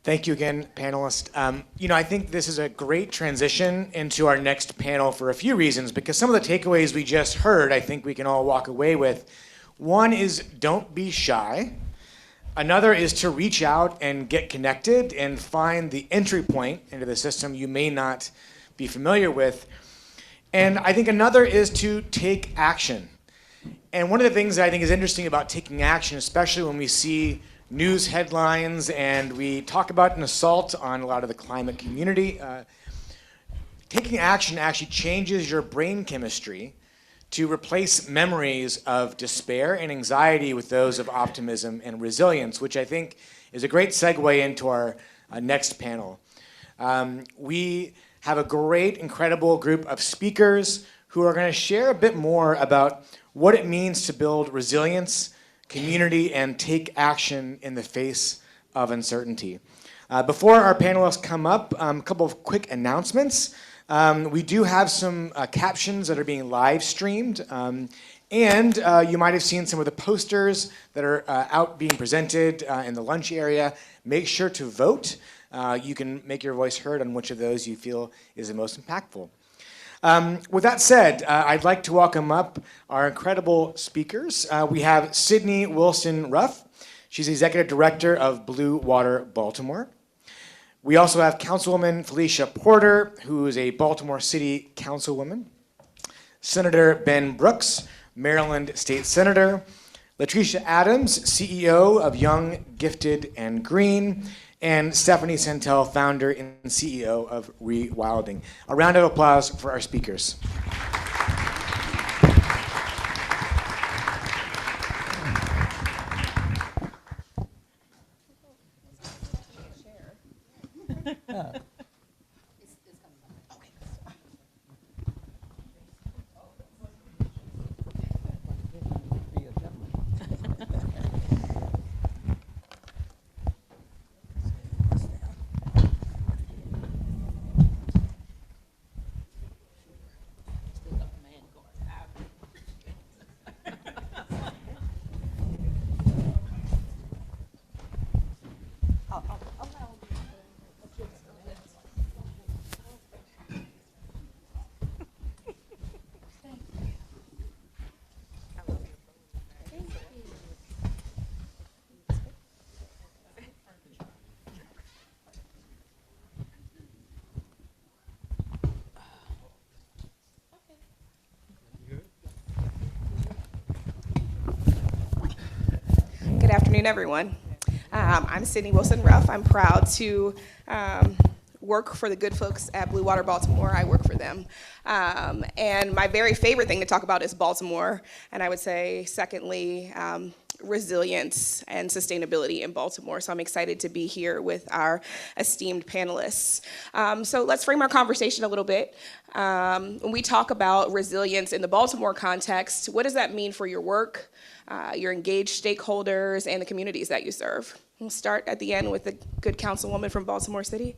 Thank you again, panelists. I think this is a great transition into our next panel for a few reasons, because some of the takeaways we just heard, I think we can all walk away with. One is don't be shy. Another is to reach out and get connected and find the entry point into the system you may not be familiar with. And I think another is to take action. And one of the things that I think is interesting about taking action, especially when we see news headlines and we talk about an assault on a lot of the climate community, taking action actually changes your brain chemistry to replace memories of despair and anxiety with those of optimism and resilience, which I think is a great segue into our next panel. We have a great, incredible group of speakers who are going to share a bit more about what it means to build resilience, community, and take action in the face of uncertainty. Before our panelists come up, a couple of quick announcements. We do have some captions that are being live streamed, and you might have seen some of the posters that are out being presented in the lunch area. Make sure to vote. You can make your voice heard on which of those you feel is the most impactful. With that said, I'd like to welcome up our incredible speakers. We have Sydnee Wilson Ruff. She's Executive Director of Blue Water Baltimore. We also have Councilwoman Phylicia Porter, who is a Baltimore City Councilwoman. Senator Ben Brooks, Maryland State Senator. LaTricea Adams, CEO of Young, Gifted, and Green. And Stephanie Santell, founder and CEO of Rewilding. A round of applause for our speakers. Good afternoon, everyone. I'm Sydnee Wilson Ruff. I'm proud to work for the good folks at Blue Water Baltimore. I work for them. And my very favorite thing to talk about is Baltimore. And I would say, secondly, resilience and sustainability in Baltimore. So I'm excited to be here with our esteemed panelists. So let's frame our conversation a little bit. When we talk about resilience in the Baltimore context, what does that mean for your work, your engaged stakeholders, and the communities that you serve? We'll start at the end with the good councilwoman from Baltimore City.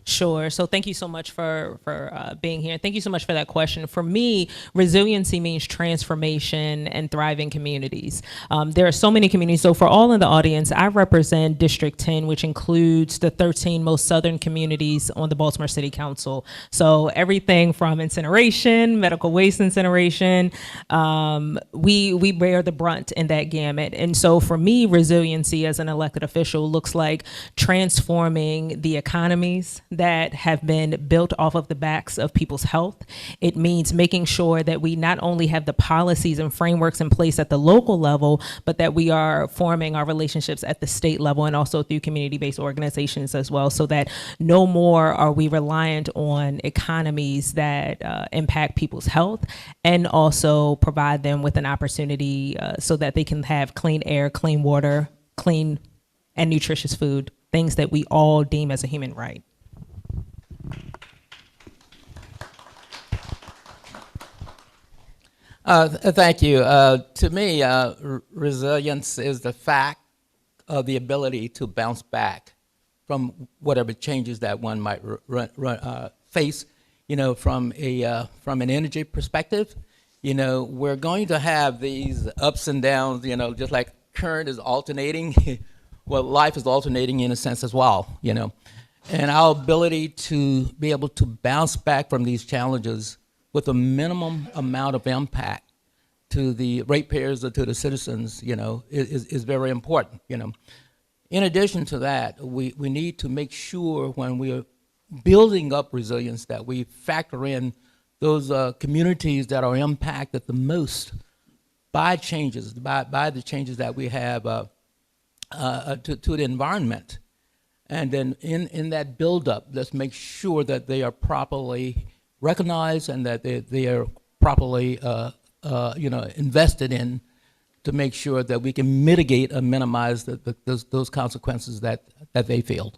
Sure. So thank you so much for being here. Thank you so much for that question. For me, resiliency means transformation and thriving communities. There are so many communities. So for all in the audience, I represent District 10, which includes the 13 most southern communities on the Baltimore City Council. So everything from incineration, medical waste incineration, we bear the brunt in that gamut. And so for me, resiliency as an elected official looks like transforming the economies that have been built off of the backs of people's health. It means making sure that we not only have the policies and frameworks in place at the local level, but that we are forming our relationships at the state level and also through community-based organizations as well, so that no more are we reliant on economies that impact people's health, and also provide them with an opportunity so that they can have clean air, clean water, clean and nutritious food, things that we all deem as a human right. Thank you. To me, resilience is the fact of the ability to bounce back from whatever changes that one might face. You know, from an energy perspective, you know, we're going to have these ups and downs. You know, just like current is alternating. well, life is alternating in a sense as well, you know. And our ability to be able to bounce back from these challenges with a minimum amount of impact to the ratepayers or to the citizens, you know, is very important, you know. In addition to that, we need to make sure when we are building up resilience that we factor in those communities that are impacted the most by changes, by the changes that we have to the environment. And then in that buildup, let's make sure that they are properly recognized and that they are properly invested in, to make sure that we can mitigate and minimize those consequences that they feel.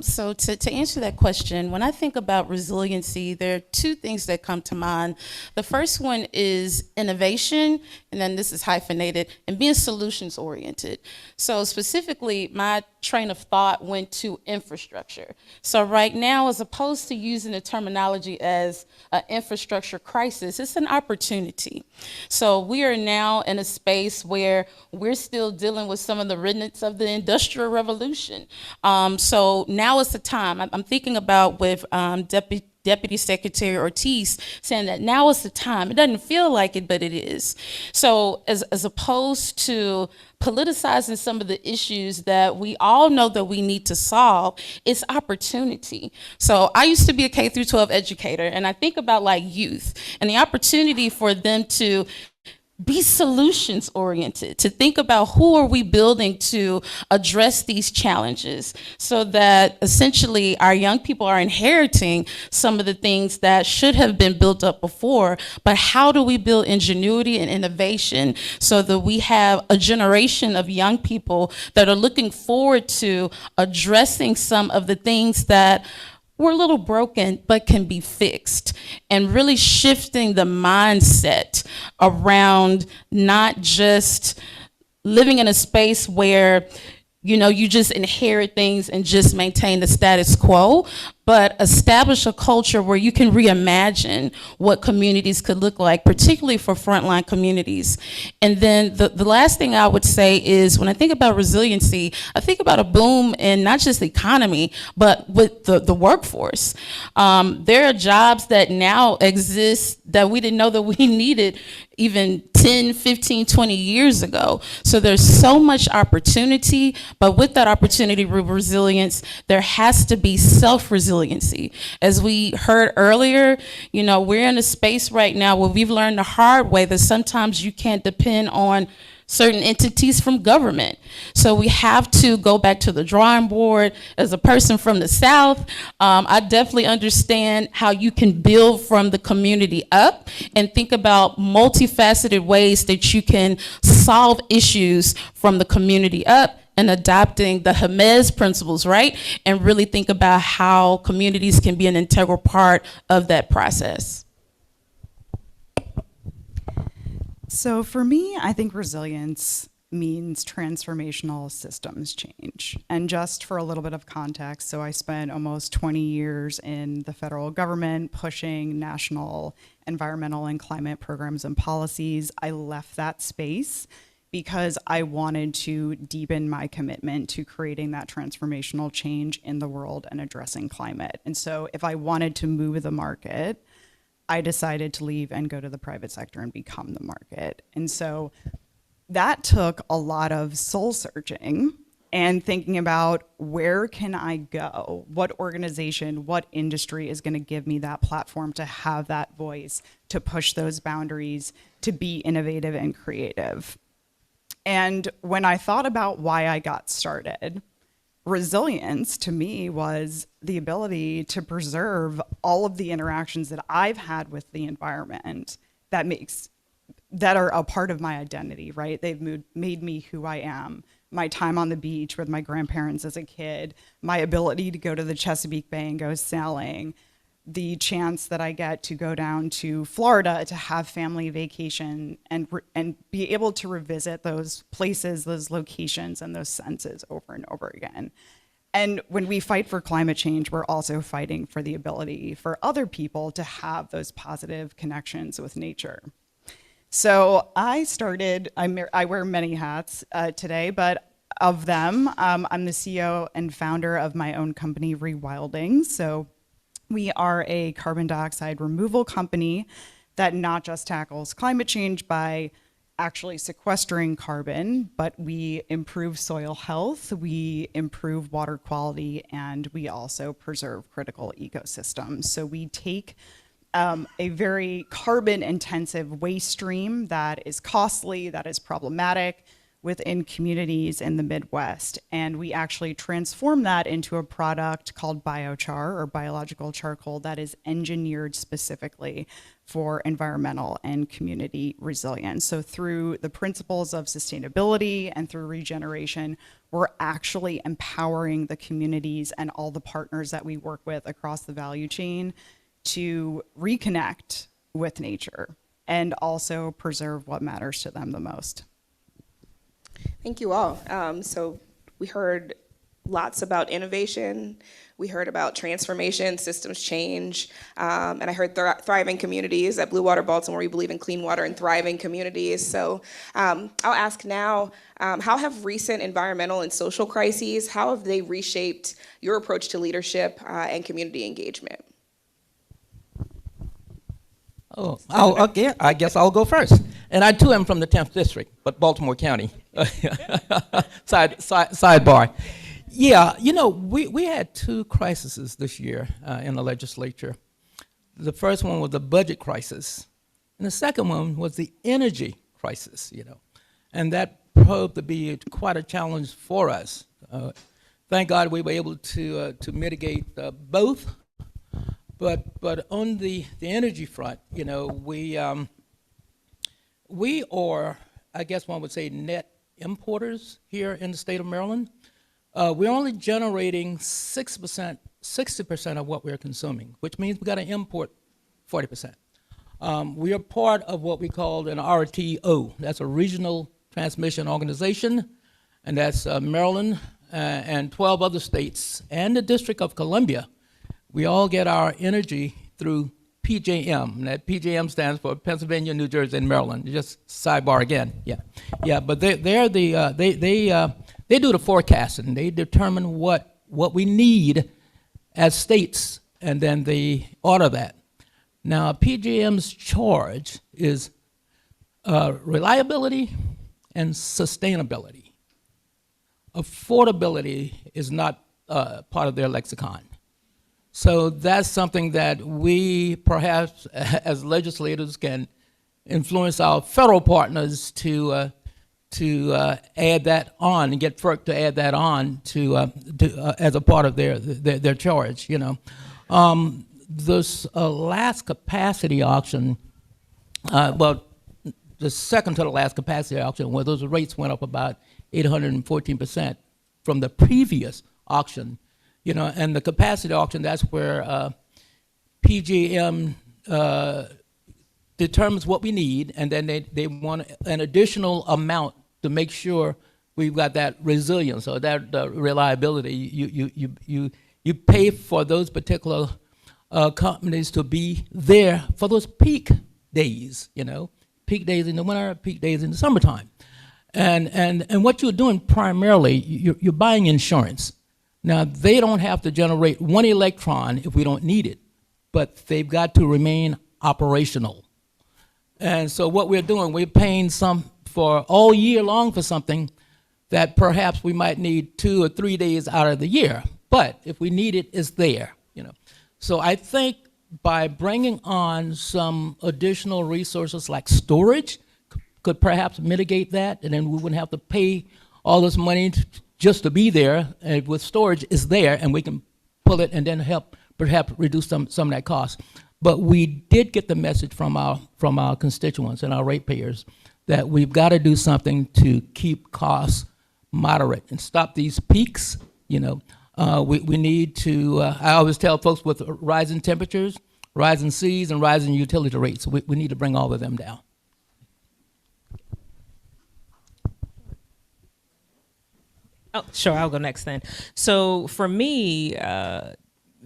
So to answer that question, when I think about resiliency, there are two things that come to mind. The first one is innovation, and then this is hyphenated, and being solutions oriented. So specifically, my train of thought went to infrastructure. So right now, as opposed to using the terminology as an infrastructure crisis, it's an opportunity. So we are now in a space where we're still dealing with some of the remnants of the Industrial Revolution. So now is the time. I'm thinking about with Deputy Secretary Ortiz saying that now is the time. It doesn't feel like it, but it is. So as opposed to politicizing some of the issues that we all know that we need to solve, it's opportunity. So I used to be a K through 12 educator, and I think about like youth and the opportunity for them to be solutions oriented, to think about who are we building to address these challenges, so that essentially our young people are inheriting some of the things that should have been built up before, but how do we build ingenuity and innovation so that we have a generation of young people that are looking forward to addressing some of the things that we're a little broken but can be fixed, and really shifting the mindset around not just living in a space where, you know, you just inherit things and just maintain the status quo, but establish a culture where you can reimagine what communities could look like, particularly for frontline communities. And then the last thing I would say is, when I think about resiliency, I think about a boom in not just the economy, but with the workforce. There are jobs that now exist that we didn't know that we needed even 10, 15, 20 years ago. So there's so much opportunity, but with that opportunity with resilience, there has to be self-resiliency. As we heard earlier, you know, we're in a space right now where we've learned the hard way that sometimes you can't depend on certain entities from government. So we have to go back to the drawing board. As a person from the South, I definitely understand how you can build from the community up and think about multifaceted ways that you can solve issues from the community up, and adopting the Hermes principles, right? And really think about how communities can be an integral part of that process. So for me, I think resilience means transformational systems change. And just for a little bit of context, so I spent almost 20 years in the federal government pushing national environmental and climate programs and policies. I left that space because I wanted to deepen my commitment to creating that transformational change in the world and addressing climate. And so if I wanted to move the market, I decided to leave and go to the private sector and become the market. And so that took a lot of soul searching and thinking about, where can I go? What organization, what industry is going to give me that platform to have that voice, to push those boundaries, to be innovative and creative? And when I thought about why I got started, resilience to me was the ability to preserve all of the interactions that I've had with the environment that are a part of my identity, right? They've made me who I am. My time on the beach with my grandparents as a kid, my ability to go to the Chesapeake Bay and go sailing, the chance that I get to go down to Florida to have family vacation and be able to revisit those places, those locations, and those senses over and over again. And when we fight for climate change, we're also fighting for the ability for other people to have those positive connections with nature. So I wear many hats today, but of them, I'm the CEO and founder of my own company, Rewilding. So we are a carbon dioxide removal company that not just tackles climate change by actually sequestering carbon, but we improve soil health, we improve water quality, and we also preserve critical ecosystems. So we take a very carbon intensive waste stream that is costly, that is problematic within communities in the Midwest. And we actually transform that into a product called biochar, or biological charcoal, that is engineered specifically for environmental and community resilience. So through the principles of sustainability and through regeneration, we're actually empowering the communities and all the partners that we work with across the value chain to reconnect with nature and also preserve what matters to them the most. Thank you all. So we heard lots about innovation. We heard about transformation, systems change, and I heard thriving communities. At Blue Water Baltimore, we believe in clean water and thriving communities. So I'll ask now, how have recent environmental and social crises, how have they reshaped your approach to leadership and community engagement? Oh, okay. I guess I'll go first. And I too am from the 10th district, but Baltimore County. Sidebar. Yeah, you know, we had two crises this year in the legislature. The first one was the budget crisis, and the second one was the energy crisis, you know. And that proved to be quite a challenge for us. Thank God we were able to mitigate both. But on the energy front, you know, we are, I guess one would say, net importers here in the state of Maryland. We're only generating 60% of what we're consuming, which means we got to import 40%. We are part of what we call an RTO. That's a regional transmission organization, and that's Maryland and 12 other states and the District of Columbia. We all get our energy through PJM. And that PJM stands for Pennsylvania, New Jersey, and Maryland. Just sidebar again. Yeah. But they do the forecasting. They determine what we need as states, and then they order that. Now, PJM's charge is reliability and sustainability. Affordability is not part of their lexicon. So that's something that we perhaps as legislators can influence our federal partners to add that on and get FERC to add that on to as a part of their charge, you know. This last capacity auction, well, the second to the last capacity auction, where those rates went up about 814% from the previous auction. You know, and the capacity auction, that's where PJM determines what we need, and then they want an additional amount to make sure we've got that resilience or that reliability. You pay for those particular companies to be there for those peak days, you know, peak days in the winter, peak days in the summertime. And what you're doing primarily, you're buying insurance. Now, they don't have to generate one electron if we don't need it, but they've got to remain operational. And so what we're doing, we're paying some for all year long for something that perhaps we might need 2 or 3 days out of the year. But if we need it, it's there, you know. So I think by bringing on some additional resources like storage could perhaps mitigate that, and then we wouldn't have to pay all this money just to be there. And with storage, it's there, and we can pull it and then help perhaps reduce some of that cost. But we did get the message from our constituents and our ratepayers that we've got to do something to keep costs moderate and stop these peaks. You know, we need to. I always tell folks with rising temperatures, rising seas, and rising utility rates, we need to bring all of them down. Oh, sure, I'll go next then. So for me,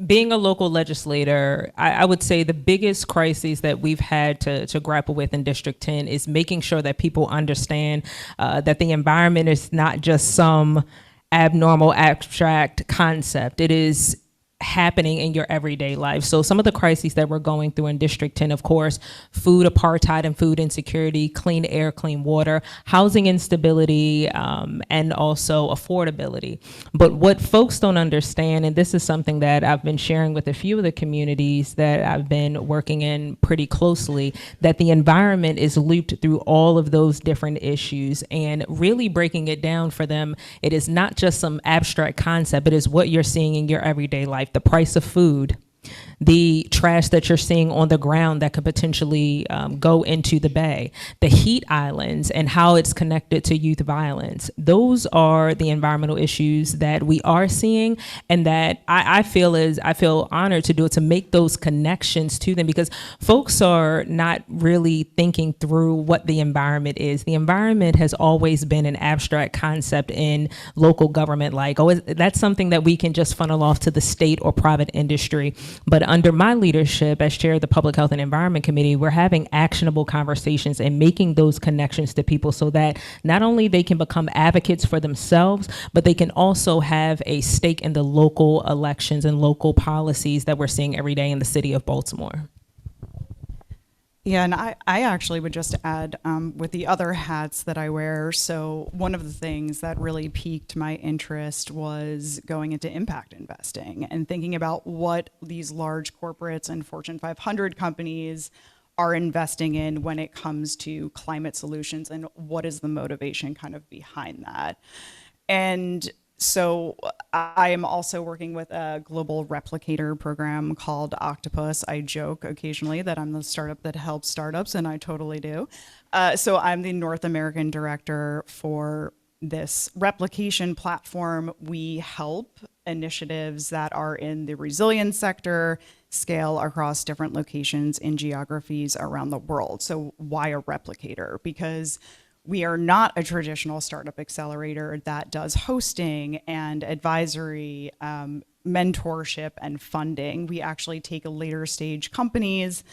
being a local legislator, I would say the biggest crises that we've had to grapple with in District 10 is making sure that people understand that the environment is not just some abnormal abstract concept. It is happening in your everyday life. So some of the crises that we're going through in District 10, of course, food apartheid and food insecurity, clean air, clean water, housing instability, and also affordability. But what folks don't understand, and this is something that I've been sharing with a few of the communities that I've been working in pretty closely, that the environment is looped through all of those different issues, and really breaking it down for them, it is not just some abstract concept, it is what you're seeing in your everyday life. The price of food, the trash that you're seeing on the ground that could potentially go into the bay, the heat islands and how it's connected to youth violence. Those are the environmental issues that we are seeing, and that I feel honored to do it, to make those connections to them, because folks are not really thinking through what the environment is. The environment has always been an abstract concept in local government, like, oh, that's something that we can just funnel off to the state or private industry. But under my leadership as chair of the Public Health and Environment Committee, we're having actionable conversations and making those connections to people so that not only they can become advocates for themselves, but they can also have a stake in the local elections and local policies that we're seeing every day in the city of Baltimore. Yeah, and I actually would just add with the other hats that I wear. So one of the things that really piqued my interest was going into impact investing and thinking about what these large corporates and Fortune 500 companies are investing in when it comes to climate solutions, and what is the motivation kind of behind that. And so I am also working with a global replicator program called Octopus. I joke occasionally that I'm the startup that helps startups, and I totally do. So I'm the North American director for this replication platform. We help initiatives that are in the resilience sector scale across different locations in geographies around the world. So why a replicator? Because we are not a traditional startup accelerator that does hosting and advisory, mentorship and funding. We actually take later stage companies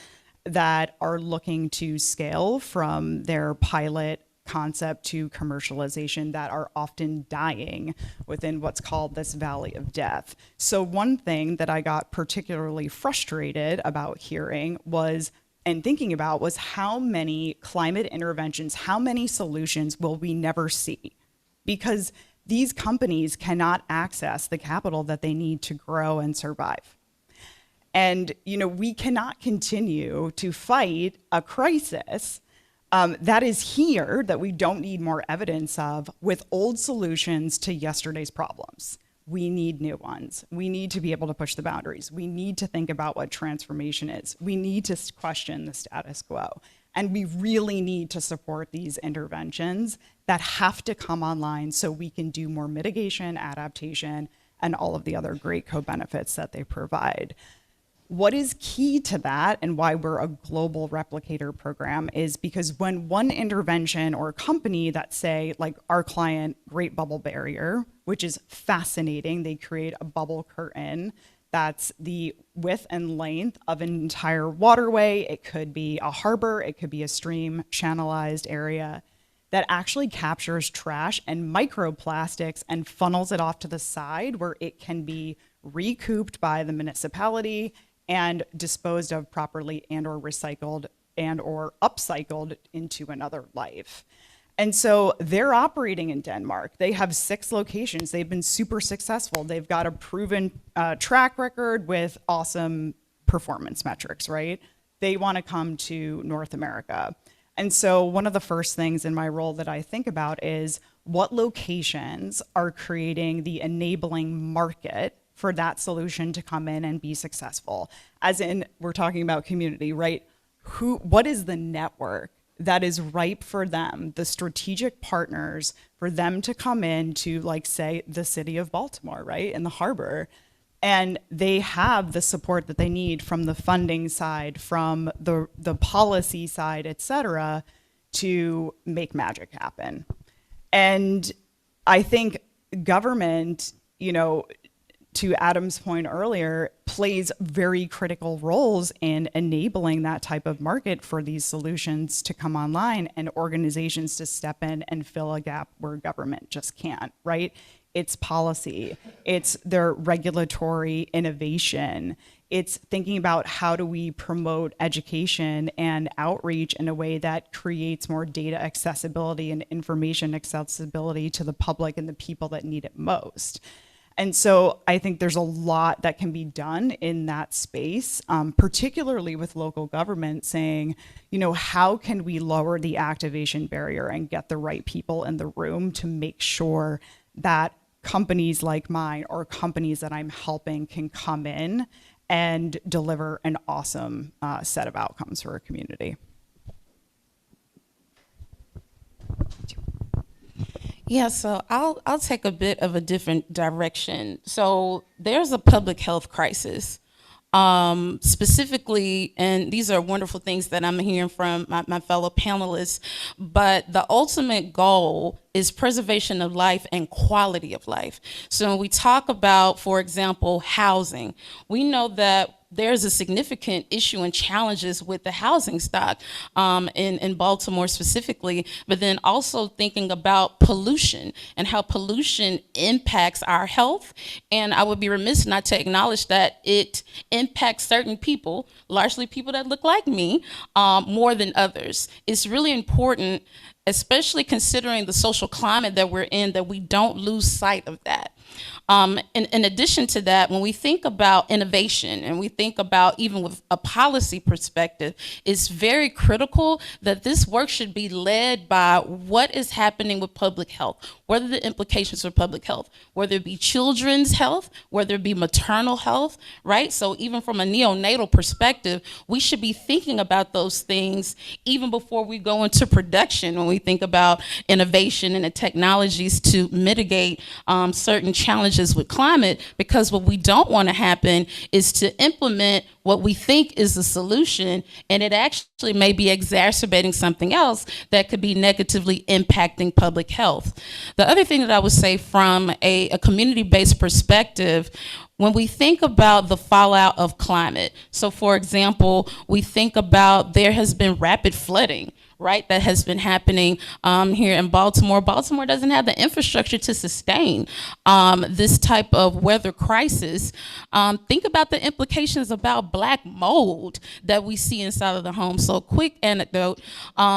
that are looking to scale from their pilot concept to commercialization that are often dying within what's called this valley of death. So one thing that I got particularly frustrated about hearing was, and thinking about, was how many climate interventions, how many solutions will we never see? Because these companies cannot access the capital that they need to grow and survive. And we cannot continue to fight a crisis that is here, that we don't need more evidence of, with old solutions to yesterday's problems. We need new ones. We need to be able to push the boundaries. We need to think about what transformation is. We need to question the status quo. And we really need to support these interventions that have to come online so we can do more mitigation, adaptation, and all of the other great co-benefits that they provide. What is key to that, and why we're a global replicator program, is because when one intervention or company that, say, like our client, Great Bubble Barrier, which is fascinating, they create a bubble curtain that's the width and length of an entire waterway. It could be a harbor, it could be a stream channelized area that actually captures trash and microplastics and funnels it off to the side where it can be recouped by the municipality and disposed of properly and or recycled and or upcycled into another life. And so they're operating in Denmark. They have 6 locations. They've been super successful. They've got a proven track record with awesome performance metrics, right? They want to come to North America. And so one of the first things in my role that I think about is what locations are creating the enabling market for that solution to come in and be successful. As in, we're talking about community, right? What is the network that is ripe for them, the strategic partners for them to come in to, like, say, the city of Baltimore, right, in the harbor, and they have the support that they need from the funding side, from the policy side, et cetera, to make magic happen. And I think government, to Adam's point earlier, plays very critical roles in enabling that type of market for these solutions to come online and organizations to step in and fill a gap where government just can't, right? It's policy, it's their regulatory innovation, it's thinking about how do we promote education and outreach in a way that creates more data accessibility and information accessibility to the public and the people that need it most. And so I think there's a lot that can be done in that space, particularly with local government saying, you know, how can we lower the activation barrier and get the right people in the room to make sure that companies like mine or companies that I'm helping can come in and deliver an awesome set of outcomes for a community. Yeah, so I'll take a bit of a different direction. So there's a public health crisis. Specifically, and these are wonderful things that I'm hearing from my fellow panelists, but the ultimate goal is preservation of life and quality of life. So when we talk about, for example, housing, we know that there's a significant issue and challenges with the housing stock in Baltimore specifically, but then also thinking about pollution and how pollution impacts our health. And I would be remiss not to acknowledge that it impacts certain people, largely people that look like me, more than others. It's really important, especially considering the social climate that we're in, that we don't lose sight of that. In addition to that, when we think about innovation and we think about even with a policy perspective, it's very critical that this work should be led by what is happening with public health. What are the implications for public health? Whether it be children's health, whether it be maternal health, right? So even from a neonatal perspective, we should be thinking about those things even before we go into production when we think about innovation and the technologies to mitigate certain challenges with climate, because what we don't want to happen is to implement what we think is the solution, and it actually may be exacerbating something else that could be negatively impacting public health. The other thing that I would say from a community-based perspective, when we think about the fallout of climate, so for example, we think about there has been rapid flooding, right, that has been happening here in Baltimore. Baltimore doesn't have the infrastructure to sustain this type of weather crisis. Think about the implications about black mold that we see inside of the home. So quick anecdote.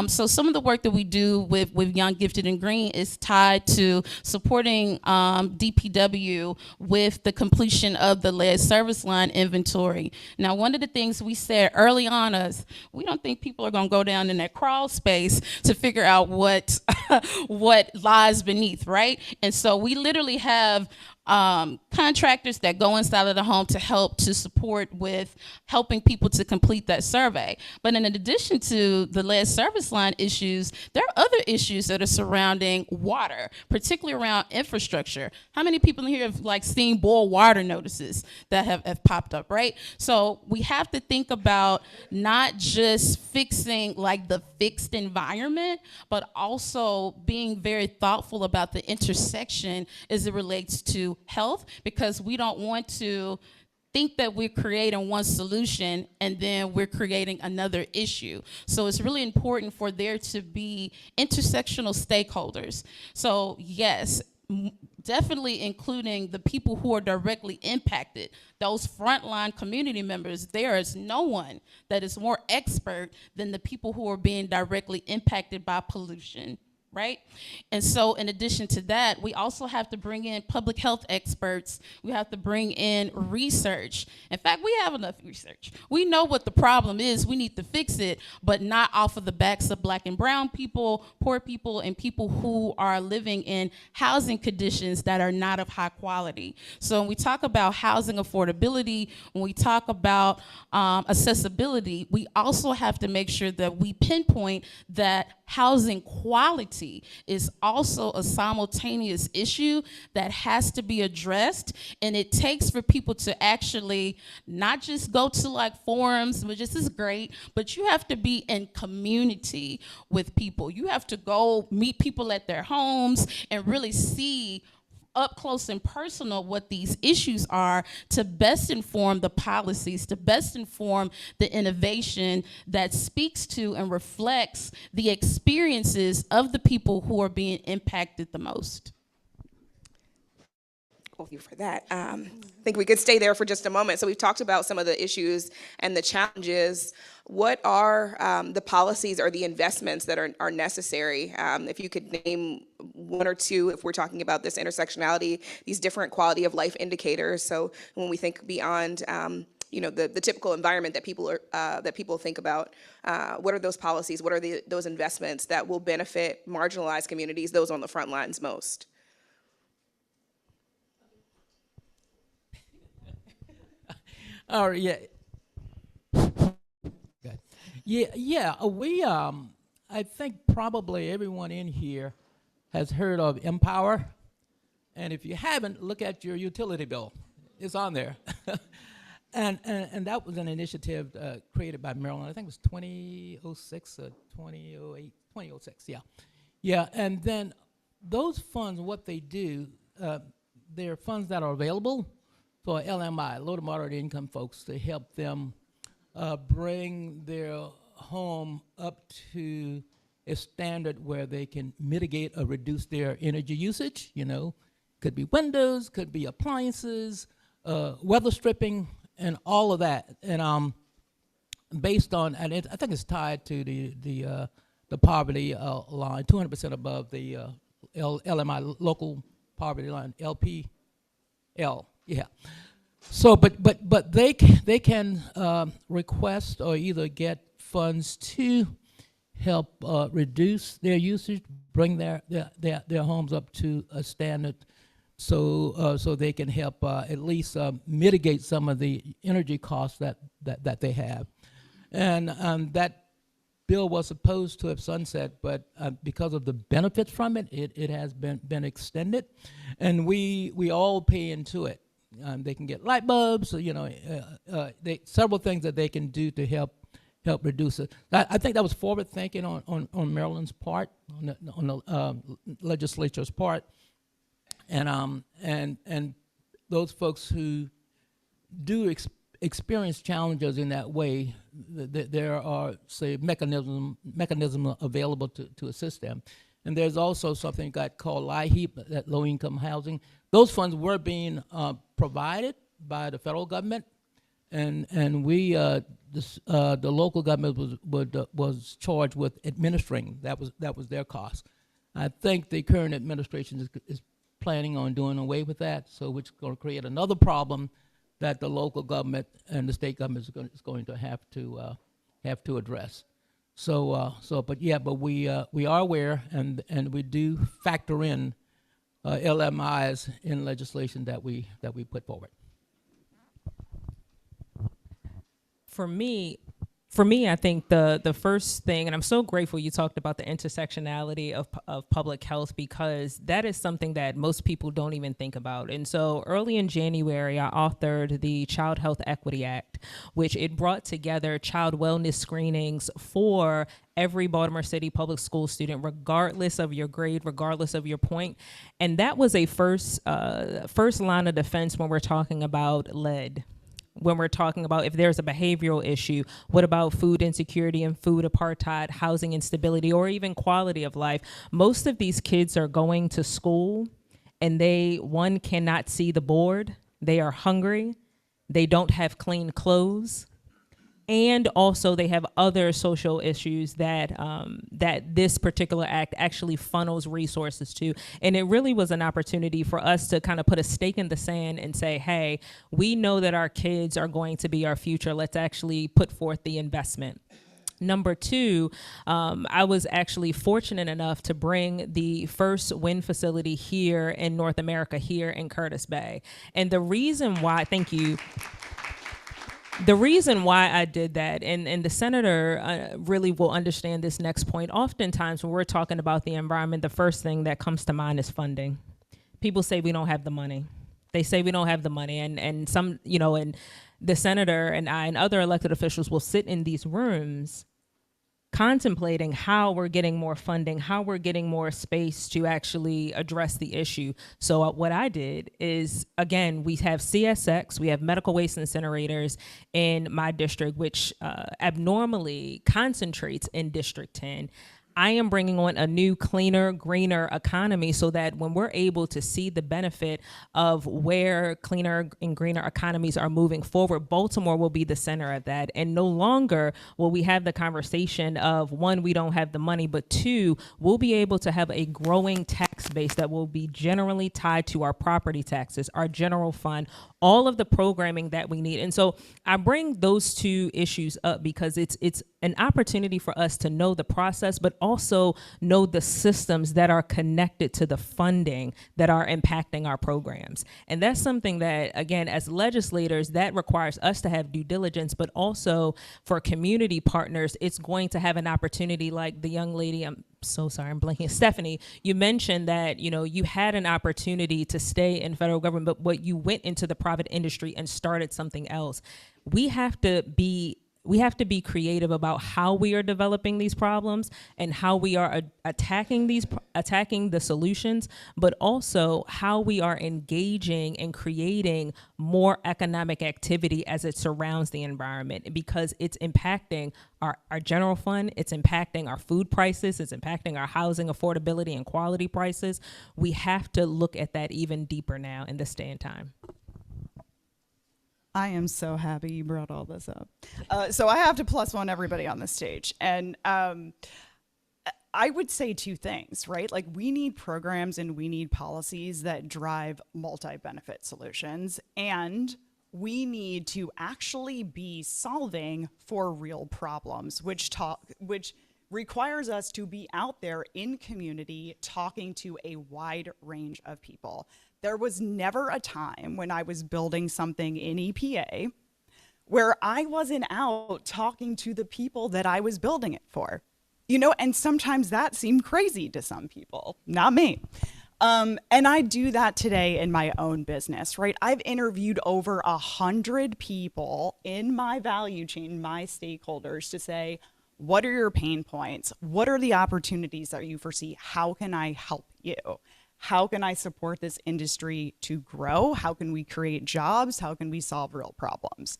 So some of the work that we do with Young, Gifted, and Green is tied to supporting DPW with the completion of the lead service line inventory. Now, one of the things we said early on is we don't think people are gonna go down in that crawl space to figure out what what lies beneath, right? And so we literally have contractors that go inside of the home to help to support with helping people to complete that survey. But in addition to the lead service line issues, there are other issues that are surrounding water, particularly around infrastructure. How many people in here have seen boil water notices that have popped up, right? So we have to think about not just fixing the fixed environment, but also being very thoughtful about the intersection as it relates to health, because we don't want to think that we're creating one solution and then we're creating another issue. So it's really important for there to be intersectional stakeholders. So yes, definitely including the people who are directly impacted, those frontline community members. There is no one that is more expert than the people who are being directly impacted by pollution, right? And so in addition to that, we also have to bring in public health experts. We have to bring in research. In fact, we have enough research. We know what the problem is. We need to fix it, but not off of the backs of Black and brown people, poor people, and people who are living in housing conditions that are not of high quality. So when we talk about housing affordability, when we talk about accessibility, we also have to make sure that we pinpoint that housing quality is also a simultaneous issue that has to be addressed, and it takes for people to actually not just go to forums, which is great, but you have to be in community with people. You have to go meet people at their homes and really see up close and personal what these issues are to best inform the policies, to best inform the innovation that speaks to and reflects the experiences of the people who are being impacted the most. Thank you for that. I think we could stay there for just a moment. So we've talked about some of the issues and the challenges. What are the policies or the investments that are necessary? If you could name one or two, if we're talking about this intersectionality, these different quality of life indicators. So when we think beyond the typical environment that people think about, what are those policies? What are those investments that will benefit marginalized communities, those on the front lines most? Oh, yeah. Good. Yeah. We I think probably everyone in here has heard of Empower, and if you haven't, look at your utility bill. It's on there. and that was an initiative created by Maryland. I think it was 2006 or 2008, 2006. Yeah. And then those funds, what they do, they're funds that are available for LMI, low to moderate income folks, to help them bring their home up to a standard where they can mitigate or reduce their energy usage. Could be windows, could be appliances, weather stripping, and all of that. And based on, and I think it's tied to the poverty line, 200% above the LMI, local poverty line, LPL. Yeah. So, but they can request or either get funds to help reduce their usage, bring their homes up to a standard, so they can help at least mitigate some of the energy costs that they have, and that bill was supposed to have sunset, but because of the benefits from it, it has been extended, and we all pay into it. They can get light bulbs, several things that they can do to help reduce it. I think that was forward thinking on Maryland's part, on the legislature's part, and those folks who do experience challenges in that way, there are, say, mechanism available to assist them. And there's also something called LIHEAP, that low-income housing. Those funds were being provided by the federal government, and we, the local government was charged with administering. That was their cost. I think the current administration is planning on doing away with that, so which is going to create another problem that the local government and the state government is going to have to address. But we are aware, and we do factor in LMIs in legislation that we put forward. For me, I think the first thing, and I'm so grateful you talked about the intersectionality of public health, because that is something that most people don't even think about. And so early in January, I authored the Child Health Equity Act, which it brought together child wellness screenings for every Baltimore City public school student, regardless of your grade, regardless of your point. And that was a first line of defense when we're talking about lead. When we're talking about if there's a behavioral issue, what about food insecurity and food apartheid, housing instability, or even quality of life? Most of these kids are going to school and they, one, cannot see the board. They are hungry. They don't have clean clothes. And also they have other social issues that that this particular act actually funnels resources to. And it really was an opportunity for us to kind of put a stake in the sand and say, hey, we know that our kids are going to be our future. Let's actually put forth the investment. Number two, I was actually fortunate enough to bring the first wind facility here in North America, here in Curtis Bay. And the reason why, thank you. The reason why I did that, and the senator really will understand this next point, oftentimes when we're talking about the environment, the first thing that comes to mind is funding. People say we don't have the money. They say we don't have the money, and some, and the senator and I and other elected officials will sit in these rooms contemplating how we're getting more funding, how we're getting more space to actually address the issue. So what I did is, again, we have CSX, we have medical waste incinerators in my district, which abnormally concentrates in District 10. I am bringing on a new cleaner, greener economy so that when we're able to see the benefit of where cleaner and greener economies are moving forward, Baltimore will be the center of that. And no longer will we have the conversation of, one, we don't have the money, but two, we'll be able to have a growing tax base that will be generally tied to our property taxes, our general fund, all of the programming that we need. And so I bring those two issues up because it's an opportunity for us to know the process, but also know the systems that are connected to the funding that are impacting our programs. And that's something that, again, as legislators, that requires us to have due diligence, but also for community partners, it's going to have an opportunity like the young lady, I'm so sorry, I'm blanking. Stephanie, you mentioned that, you had an opportunity to stay in federal government, but what you went into the private industry and started something else. We have to be creative about how we are developing these problems and how we are attacking the solutions, but also how we are engaging and creating more economic activity as it surrounds the environment, because it's impacting our general fund, it's impacting our food prices, it's impacting our housing affordability and quality prices. We have to look at that even deeper now in this day and time. I am so happy you brought all this up. So I have to plus one everybody on the stage. And I would say two things, right? Like, we need programs and we need policies that drive multi-benefit solutions. And we need to actually be solving for real problems, which requires us to be out there in community talking to a wide range of people. There was never a time when I was building something in EPA where I wasn't out talking to the people that I was building it for, and sometimes that seemed crazy to some people, not me. And I do that today in my own business, right? I've interviewed over 100 people in my value chain, my stakeholders, to say, what are your pain points? What are the opportunities that you foresee? How can I help you? How can I support this industry to grow? How can we create jobs? How can we solve real problems?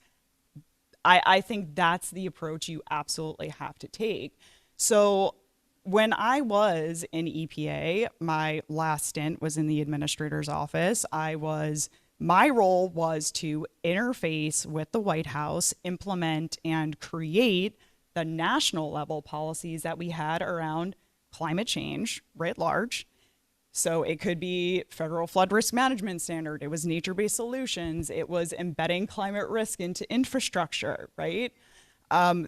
I think that's the approach you absolutely have to take. So when I was in EPA, my last stint was in the administrator's office. My role was to interface with the White House, implement and create the national level policies that we had around climate change writ large. So it could be federal flood risk management standard. It was nature-based solutions. It was embedding climate risk into infrastructure, right?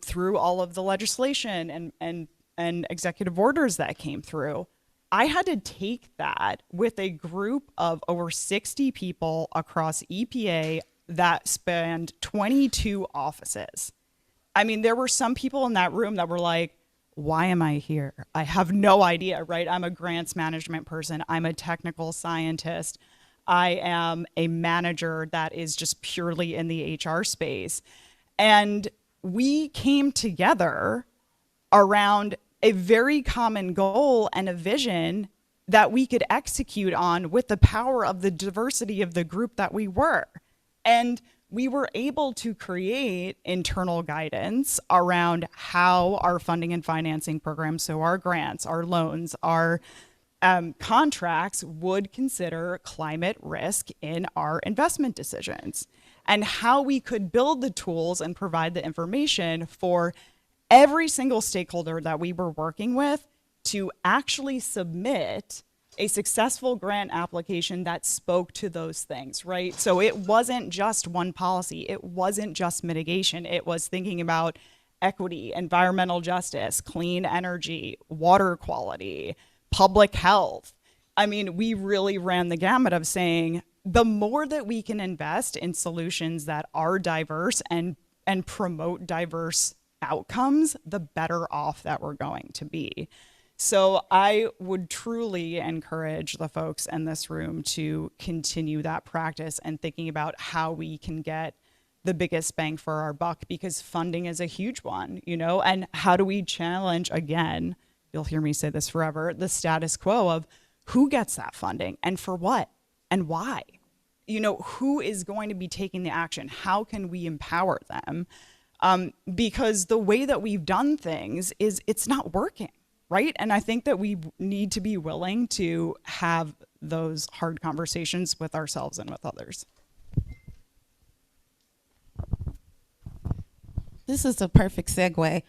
Through all of the legislation and executive orders that came through. I had to take that with a group of over 60 people across EPA that spanned 22 offices. I mean, there were some people in that room that were like, why am I here? I have no idea, right? I'm a grants management person. I'm a technical scientist. I am a manager that is just purely in the HR space. And we came together around a very common goal and a vision that we could execute on with the power of the diversity of the group that we were. And we were able to create internal guidance around how our funding and financing programs, so our grants, our loans, our contracts, would consider climate risk in our investment decisions, and how we could build the tools and provide the information for every single stakeholder that we were working with to actually submit a successful grant application that spoke to those things, right? So it wasn't just one policy. It wasn't just mitigation. It was thinking about equity, environmental justice, clean energy, water quality, public health. I mean, we really ran the gamut of saying the more that we can invest in solutions that are diverse and promote diverse outcomes, the better off that we're going to be. So I would truly encourage the folks in this room to continue that practice and thinking about how we can get the biggest bang for our buck, because funding is a huge one, you know? And how do we challenge, again, you'll hear me say this forever, the status quo of who gets that funding and for what and why? You know, who is going to be taking the action? How can we empower them? Because the way that we've done things it's not working, right? And I think that we need to be willing to have those hard conversations with ourselves and with others. This is a perfect segue.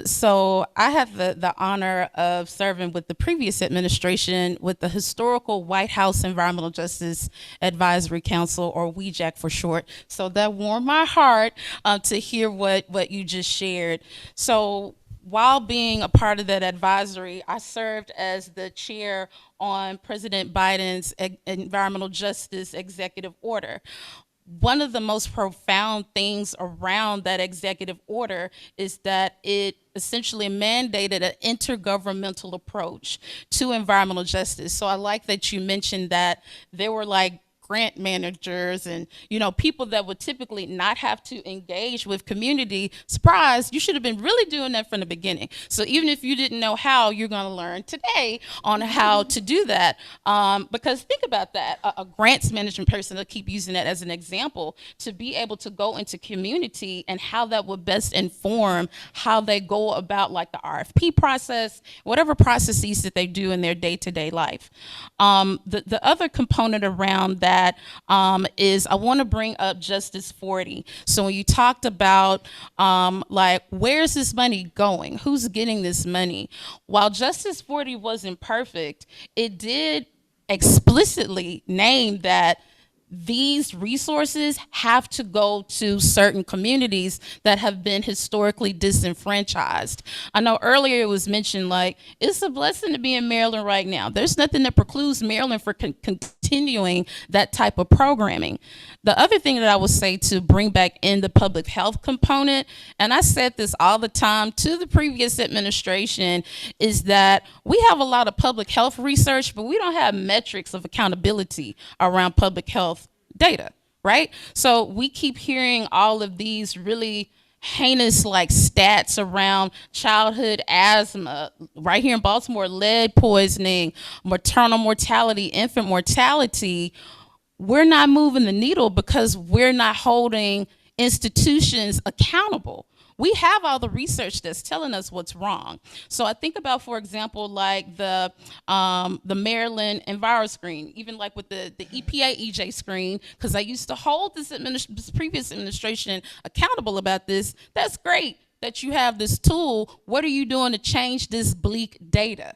So I have the honor of serving with the previous administration with the historical White House Environmental Justice Advisory Council, or WEJAC for short. So that warmed my heart to hear what you just shared. So while being a part of that advisory, I served as the chair on President Biden's environmental justice executive order. One of the most profound things around that executive order is that it essentially mandated an intergovernmental approach to environmental justice. So I like that you mentioned that there were like grant managers and, you know, people that would typically not have to engage with community. Surprise, you should have been really doing that from the beginning. So even if you didn't know how, you're going to learn today on how to do that. Because think about that, a grants management person, I'll keep using that as an example, to be able to go into community and how that would best inform how they go about like the RFP process, whatever processes that they do in their day-to-day life. The other component around that is I want to bring up Justice 40. So when you talked about like, where's this money going? Who's getting this money? While Justice 40 wasn't perfect, it did explicitly name that these resources have to go to certain communities that have been historically disenfranchised. I know earlier it was mentioned, like, it's a blessing to be in Maryland right now. There's nothing that precludes Maryland for continuing that type of programming. The other thing that I would say to bring back in the public health component, and I said this all the time to the previous administration, is that we have a lot of public health research, but we don't have metrics of accountability around public health data, right? So we keep hearing all of these really heinous like stats around childhood asthma, right here in Baltimore, lead poisoning, maternal mortality, infant mortality. We're not moving the needle because we're not holding institutions accountable. We have all the research that's telling us what's wrong. So I think about, for example, like the Maryland Enviro screen, even like with the EPA EJ screen, because I used to hold this previous administration accountable about this. That's great that you have this tool. What are you doing to change this bleak data?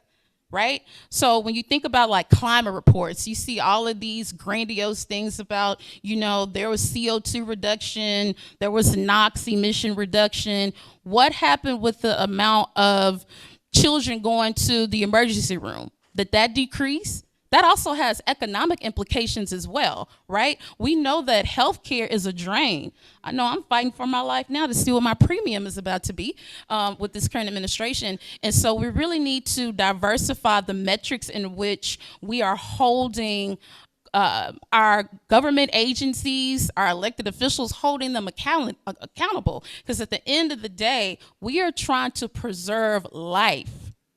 Right? So when you think about like climate reports, you see all of these grandiose things about, you know, there was CO2 reduction, there was NOx emission reduction. What happened with the amount of children going to the emergency room? Did that decrease? That also has economic implications as well, right? We know that healthcare is a drain. I know I'm fighting for my life now to see what my premium is about to be with this current administration. And so we really need to diversify the metrics in which we are holding our government agencies, our elected officials, holding them accountable. Because at the end of the day, we are trying to preserve life.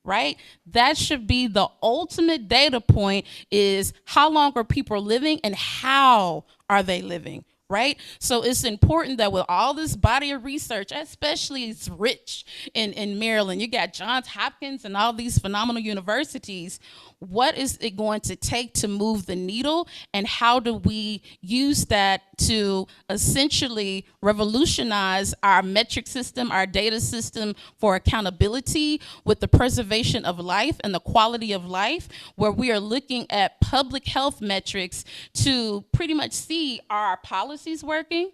Right? That should be the ultimate data point, is how long are people living and how are they living, right? So it's important that with all this body of research, especially it's rich in Maryland, you got Johns Hopkins and all these phenomenal universities. What is it going to take to move the needle, and how do we use that to essentially revolutionize our metric system, our data system for accountability with the preservation of life and the quality of life, where we are looking at public health metrics to pretty much see, are our policies working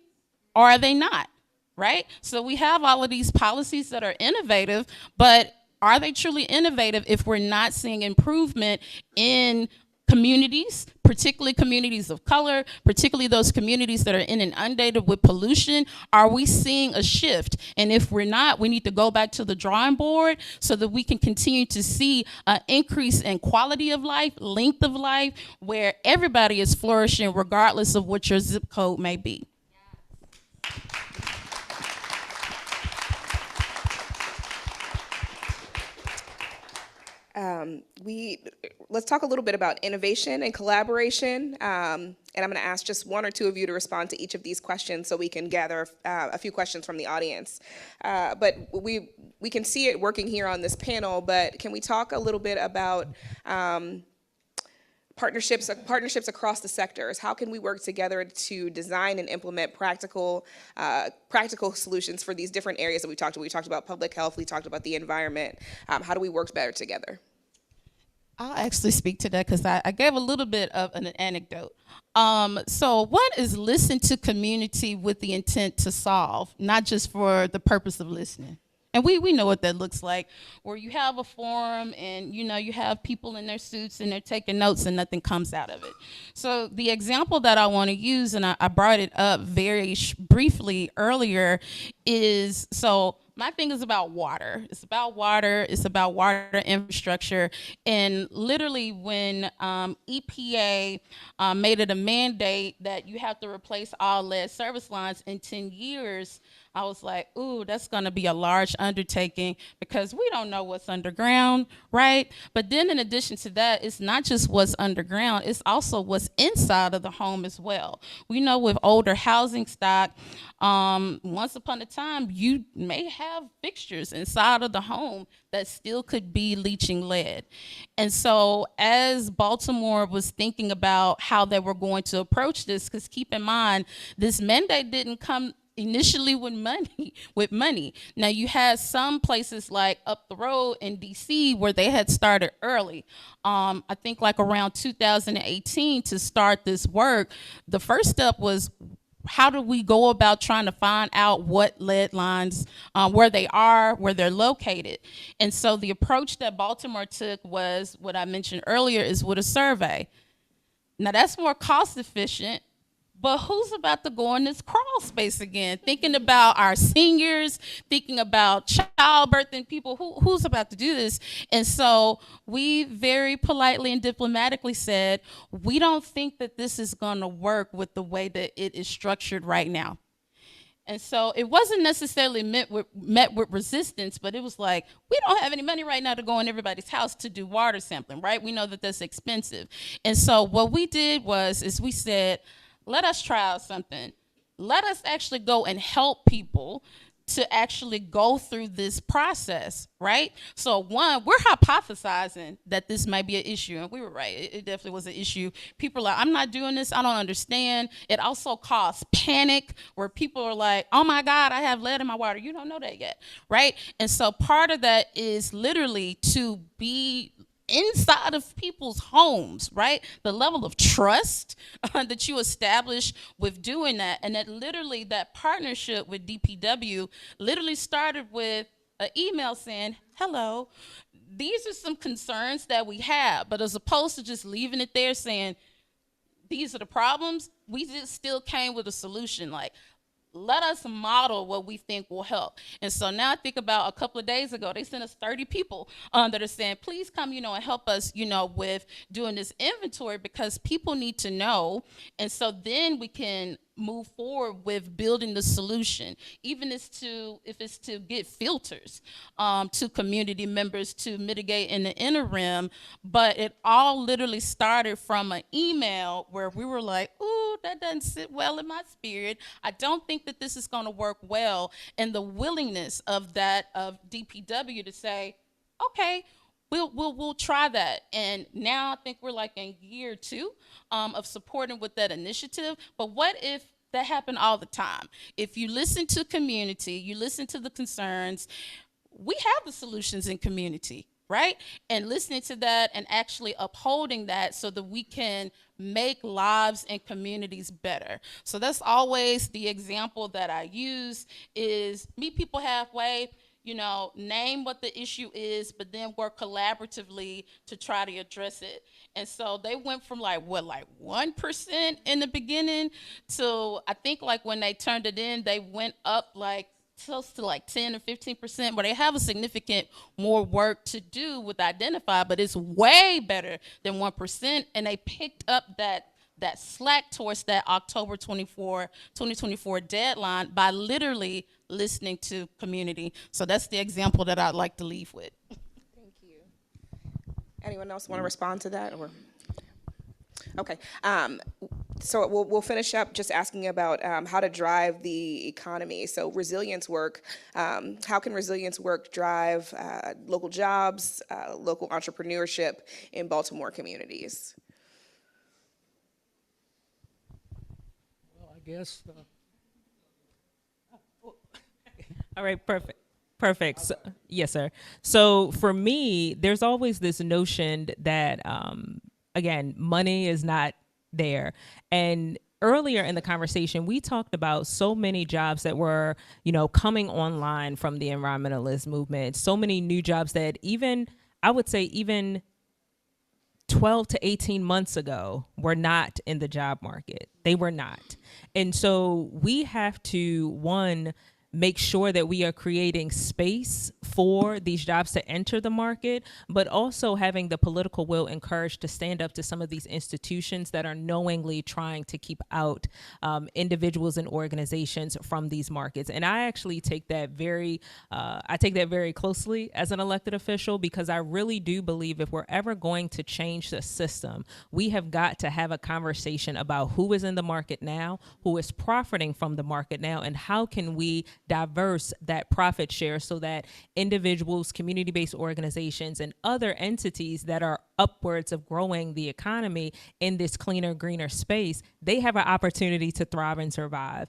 or are they not, right? So we have all of these policies that are innovative, but are they truly innovative if we're not seeing improvement in communities, particularly communities of color, particularly those communities that are inundated with pollution? Are we seeing a shift? And if we're not, we need to go back to the drawing board so that we can continue to see an increase in quality of life, length of life, where everybody is flourishing regardless of what your zip code may be. Let's talk a little bit about innovation and collaboration. And I'm going to ask just one or two of you to respond to each of these questions so we can gather a few questions from the audience. But we can see it working here on this panel, but can we talk a little bit about partnerships across the sectors? How can we work together to design and implement practical solutions for these different areas that we talked about? We talked about public health, we talked about the environment. How do we work better together? I'll actually speak to that because I gave a little bit of an anecdote. So one is listen to community with the intent to solve, not just for the purpose of listening. And we know what that looks like, where you have a forum and you have people in their suits and they're taking notes and nothing comes out of it. So the example that I want to use, and I brought it up very briefly earlier, is my thing is about water. It's about water. It's about water infrastructure. And literally when EPA made it a mandate that you have to replace all lead service lines in 10 years, I was like, ooh, that's going to be a large undertaking because we don't know what's underground, right? But then in addition to that, it's not just what's underground, it's also what's inside of the home as well. We know with older housing stock, once upon a time, you may have fixtures inside of the home that still could be leaching lead. And so as Baltimore was thinking about how they were going to approach this, because keep in mind, this mandate didn't come initially with money. Now you had some places like up the road in DC where they had started early. I think like around 2018 to start this work, the first step was how do we go about trying to find out what lead lines, where they are, where they're located. And so the approach that Baltimore took was what I mentioned earlier is with a survey. Now that's more cost efficient, but who's about to go in this crawl space again? Thinking about our seniors, thinking about childbirthing people, who's about to do this? And so we very politely and diplomatically said, we don't think that this is gonna work with the way that it is structured right now. And so it wasn't necessarily met with resistance, but it was like, we don't have any money right now to go in everybody's house to do water sampling, right? We know that that's expensive. And so what we did is we said, let us try out something. Let us actually go and help people to actually go through this process, right? So one, we're hypothesizing that this might be an issue, and we were right. It definitely was an issue. People are like, I'm not doing this, I don't understand. It also caused panic where people are like, oh my God, I have lead in my water. You don't know that yet, right? And so part of that is literally to be inside of people's homes, right? The level of trust that you establish with doing that. And that literally that partnership with DPW literally started with an email saying, hello, these are some concerns that we have, but as opposed to just leaving it there saying, these are the problems, we just still came with a solution. Like, let us model what we think will help. And so now I think about a couple of days ago, they sent us 30 people that are saying, please come, and help us, with doing this inventory because people need to know. And so then we can move forward with building the solution, even if it's to get filters to community members to mitigate in the interim. But it all literally started from an email where we were like, ooh, that doesn't sit well in my spirit. I don't think that this is going to work well. And the willingness of DPW to say, okay, we'll try that. And now I think we're like in year 2 of supporting with that initiative. But what if that happened all the time? If you listen to community, you listen to the concerns, we have the solutions in community, right? And listening to that and actually upholding that so that we can make lives and communities better. So that's always the example that I use is meet people halfway, name what the issue is, but then work collaboratively to try to address it. And so they went from like 1% in the beginning to, I think like when they turned it in, they went up like close to like 10 or 15%, where they have a significant more work to do with identify, but it's way better than 1%. And they picked up that slack towards that October 2024 deadline by literally listening to community. So that's the example that I'd like to leave with. Thank you. Anyone else want to respond to that? Or okay, so we'll finish up just asking about how to drive the economy. So resilience work, how can resilience work drive local jobs, local entrepreneurship in Baltimore communities? Well, I guess. All right, perfect. Perfect. So, yes, sir. So for me, there's always this notion that, again, money is not there. And earlier in the conversation, we talked about so many jobs that were, coming online from the environmentalist movement, so many new jobs that I would say even 12 to 18 months ago were not in the job market. They were not. And so we have to, one, make sure that we are creating space for these jobs to enter the market, but also having the political will and courage to stand up to some of these institutions that are knowingly trying to keep out individuals and organizations from these markets. And I actually take that very closely as an elected official, because I really do believe if we're ever going to change the system, we have got to have a conversation about who is in the market now, who is profiting from the market now, and how can we diverse that profit share so that individuals, community-based organizations, and other entities that are upwards of growing the economy in this cleaner, greener space, they have an opportunity to thrive and survive.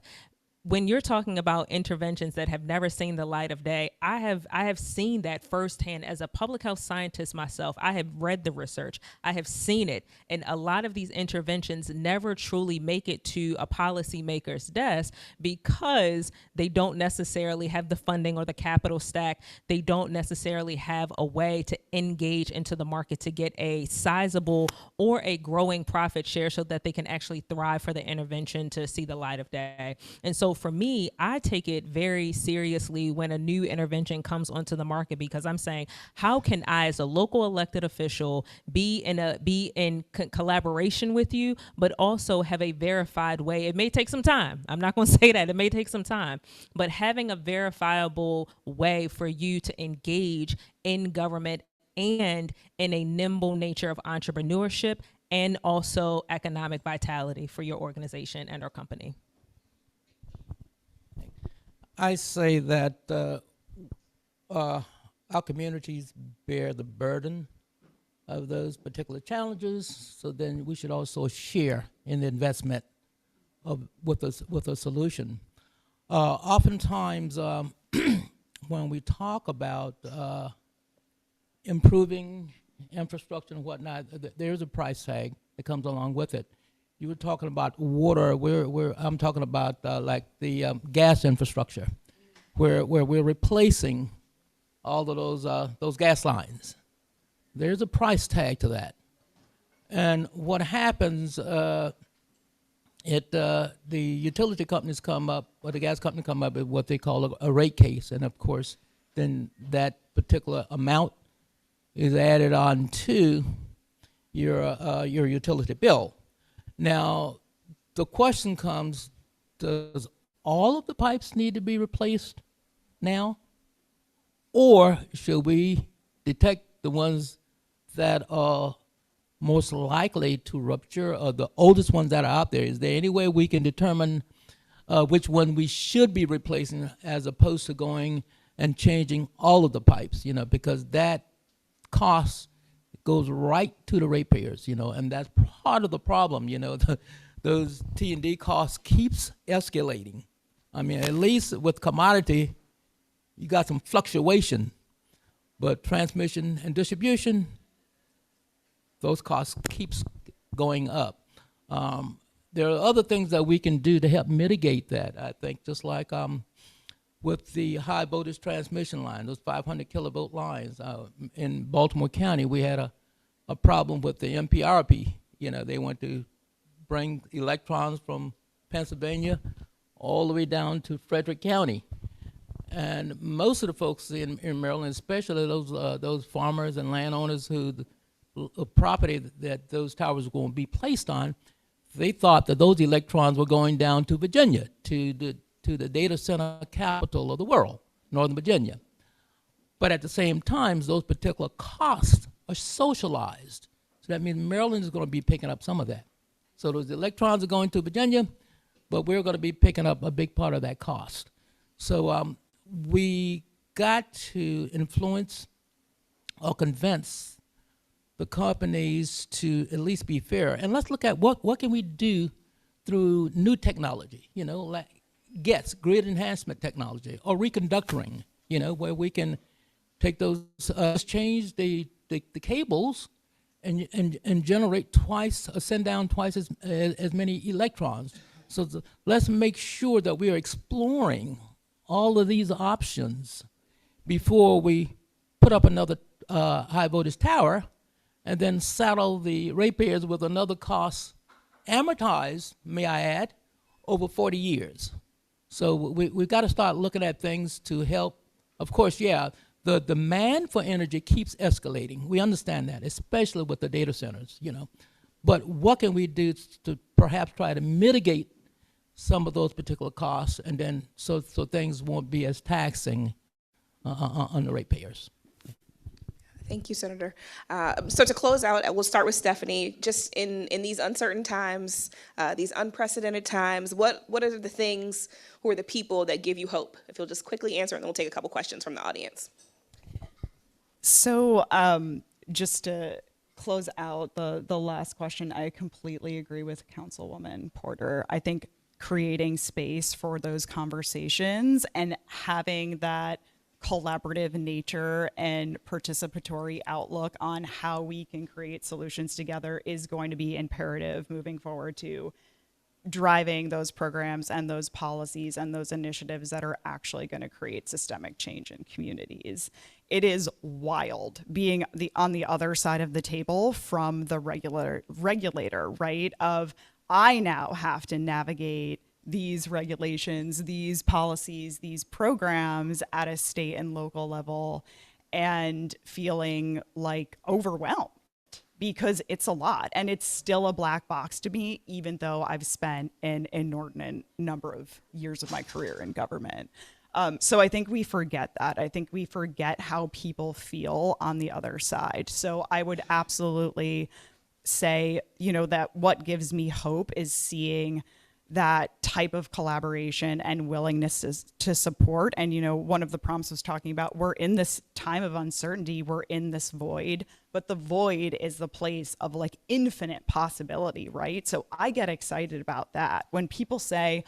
When you're talking about interventions that have never seen the light of day, I have seen that firsthand as a public health scientist myself. I have read the research. I have seen it. And a lot of these interventions never truly make it to a policymaker's desk because they don't necessarily have the funding or the capital stack. They don't necessarily have a way to engage into the market to get a sizable or a growing profit share so that they can actually thrive for the intervention to see the light of day. And so for me, I take it very seriously when a new intervention comes onto the market, because I'm saying, how can I, as a local elected official, be in collaboration with you, but also have a verified way? It may take some time. I'm not going to say that. It may take some time, but having a verifiable way for you to engage in government and in a nimble nature of entrepreneurship and also economic vitality for your organization and or company. I say that our communities bear the burden of those particular challenges, so then we should also share in the investment with a solution. Oftentimes, when we talk about improving infrastructure and whatnot, there's a price tag that comes along with it. You were talking about water. I'm talking about like the gas infrastructure, where we're replacing all of those gas lines. There's a price tag to that, and what happens? The utility companies come up, or the gas company come up with what they call a rate case, and of course, then that particular amount is added on to your utility bill. Now, the question comes, does all of the pipes need to be replaced now? Or should we detect the ones that are most likely to rupture, or the oldest ones that are out there? Is there any way we can determine which one we should be replacing as opposed to going and changing all of the pipes, because that cost goes right to the ratepayers, and that's part of the problem. Those T&D costs keeps escalating. I mean, at least with commodity, you got some fluctuation, but transmission and distribution, those costs keeps going up. There are other things that we can do to help mitigate that, I think, just like with the high voltage transmission line, those 500 kilovolt lines. In Baltimore County, we had a problem with the MPRP. They want to bring electrons from Pennsylvania all the way down to Frederick County. And most of the folks in Maryland, especially those farmers and landowners who the property that those towers were going to be placed on, they thought that those electrons were going down to Virginia, to the data center capital of the world, Northern Virginia. But at the same time, those particular costs are socialized. So that means Maryland is going to be picking up some of that. So those electrons are going to Virginia, but we're going to be picking up a big part of that cost. So we got to influence or convince the companies to at least be fair. And let's look at what can we do through new technology, like GETS, grid enhancement technology, or reconductoring, where we can take those, change the cables and generate twice, or send down twice as many electrons. So let's make sure that we are exploring all of these options before we put up another high voltage tower and then saddle the ratepayers with another cost, amortized, may I add, over 40 years. So we've got to start looking at things to help. Of course, yeah, the demand for energy keeps escalating. We understand that, especially with the data centers, But what can we do to perhaps try to mitigate some of those particular costs, and then so things won't be as taxing on the ratepayers? Thank you, Senator. So to close out, we'll start with Stephanie. Just in these uncertain times, these unprecedented times, what are the things, who are the people that give you hope? If you'll just quickly answer, and then we'll take a couple questions from the audience. So just to close out the last question, I completely agree with Councilwoman Porter. I think creating space for those conversations and having that collaborative nature and participatory outlook on how we can create solutions together is going to be imperative moving forward to driving those programs and those policies and those initiatives that are actually going to create systemic change in communities. It is wild being on the other side of the table from the regulator, right? Of I now have to navigate these regulations, these policies, these programs at a state and local level, and feeling like overwhelmed because it's a lot, and it's still a black box to me, even though I've spent an inordinate number of years of my career in government. So I think we forget that. I think we forget how people feel on the other side. So I would absolutely say, that what gives me hope is seeing that type of collaboration and willingness to support. And, one of the prompts was talking about, we're in this time of uncertainty, we're in this void, but the void is the place of like infinite possibility, right? So I get excited about that. When people say,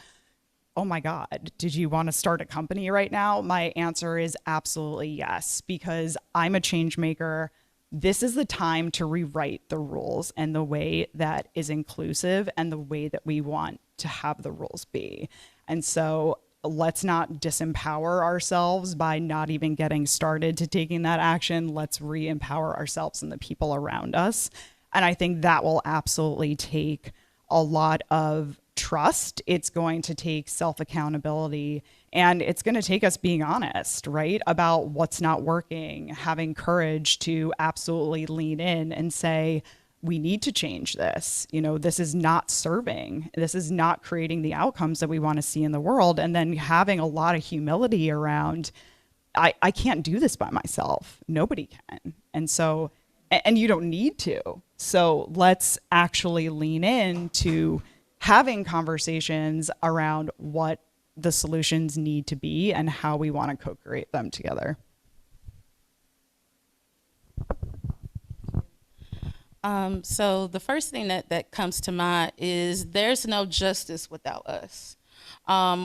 oh my God, did you want to start a company right now? My answer is absolutely yes, because I'm a change maker. This is the time to rewrite the rules and the way that is inclusive and the way that we want to have the rules be. And so let's not disempower ourselves by not even getting started to taking that action. Let's re-empower ourselves and the people around us. And I think that will absolutely take a lot of trust. It's going to take self-accountability, and it's going to take us being honest, right, about what's not working, having courage to absolutely lean in and say, we need to change this. This is not serving. This is not creating the outcomes that we want to see in the world. And then having a lot of humility around, I can't do this by myself. Nobody can. And so, and you don't need to. So let's actually lean in to having conversations around what the solutions need to be and how we want to co-create them together. So the first thing that comes to mind is there's no justice without us.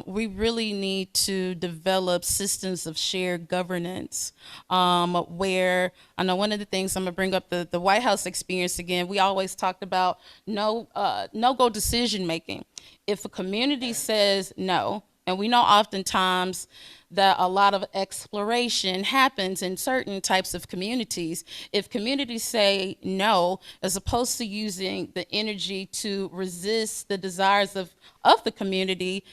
We really need to develop systems of shared governance, where I know one of the things, I'm gonna bring up the White House experience again. We always talked about no-go decision making. If a community says no, and we know oftentimes that a lot of exploration happens in certain types of communities. If communities say no, as opposed to using the energy to resist the desires of the community,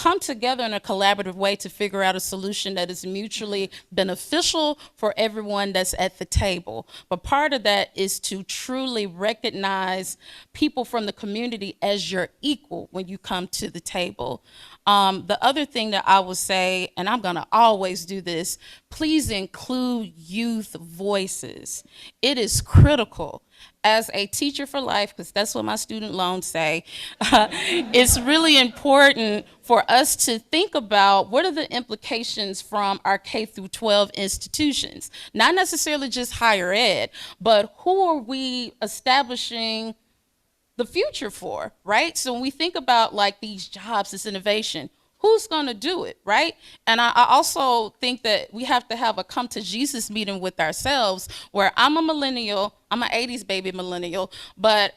come together in a collaborative way to figure out a solution that is mutually beneficial for everyone that's at the table. But part of that is to truly recognize people from the community as your equal when you come to the table. The other thing that I would say, and I'm gonna always do this, please include youth voices. It is critical. As a teacher for life, because that's what my student loans say, it's really important for us to think about what are the implications from our K through 12 institutions. Not necessarily just higher ed, but who are we establishing the future for, right? So when we think about like these jobs, this innovation, who's gonna do it, right? And I also think that we have to have a come to Jesus meeting with ourselves where I'm a millennial, I'm an 80s baby millennial, but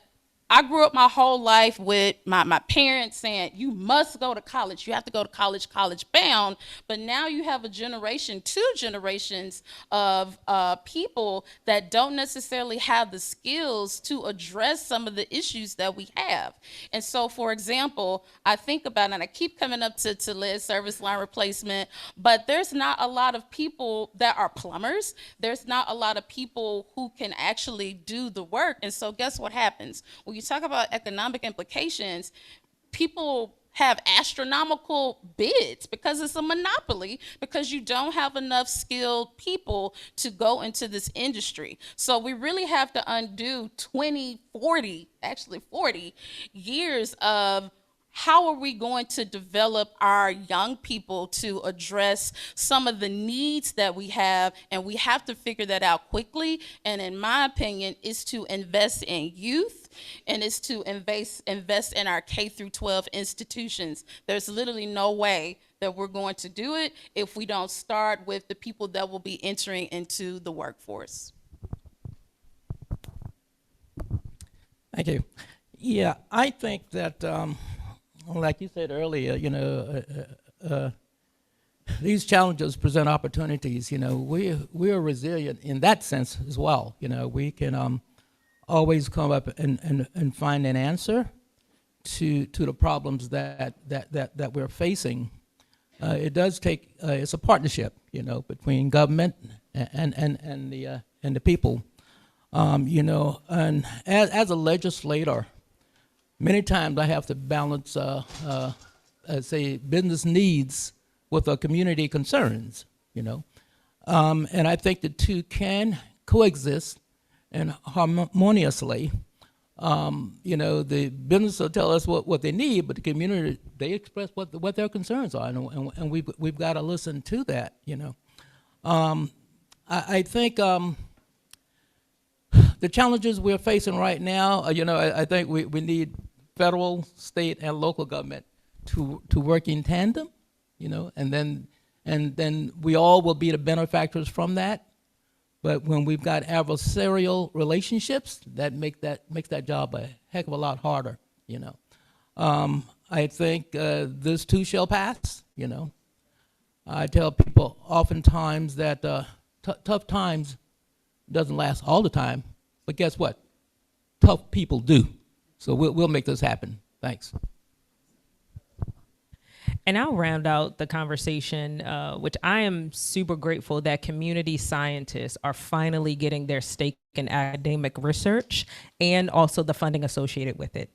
I grew up my whole life with my parents saying, you must go to college, you have to go to college, college bound. But now you have a generation, 2 generations of people that don't necessarily have the skills to address some of the issues that we have. And so, for example, I think about, and I keep coming up to lead service line replacement, but there's not a lot of people that are plumbers. There's not a lot of people who can actually do the work. And so guess what happens? When you talk about economic implications, people have astronomical bids because it's a monopoly, because you don't have enough skilled people to go into this industry. So we really have to undo 20, 40, actually 40 years of how are we going to develop our young people to address some of the needs that we have, and we have to figure that out quickly. And in my opinion, is to invest in youth, and it's to invest in our K through 12 institutions. There's literally no way that we're going to do it if we don't start with the people that will be entering into the workforce. Thank you. Yeah, I think that, like you said earlier, these challenges present opportunities. We are resilient in that sense as well. We can always come up and find an answer to the problems that we're facing. It does take it's a partnership, between government and the people. And as a legislator, many times I have to balance, say, business needs with community concerns, and I think the two can coexist and harmoniously. The business will tell us what they need, but the community, they express what their concerns are, and we've got to listen to that. I think the challenges we're facing right now, I think we need federal, state, and local government to work in tandem, and then we all will be the benefactors from that. But when we've got adversarial relationships, that makes that job a heck of a lot harder. I think this too shall pass. I tell people oftentimes that tough times doesn't last all the time, but guess what? Tough people do. So we'll make this happen. Thanks. And I'll round out the conversation, which I am super grateful that community scientists are finally getting their stake in academic research and also the funding associated with it.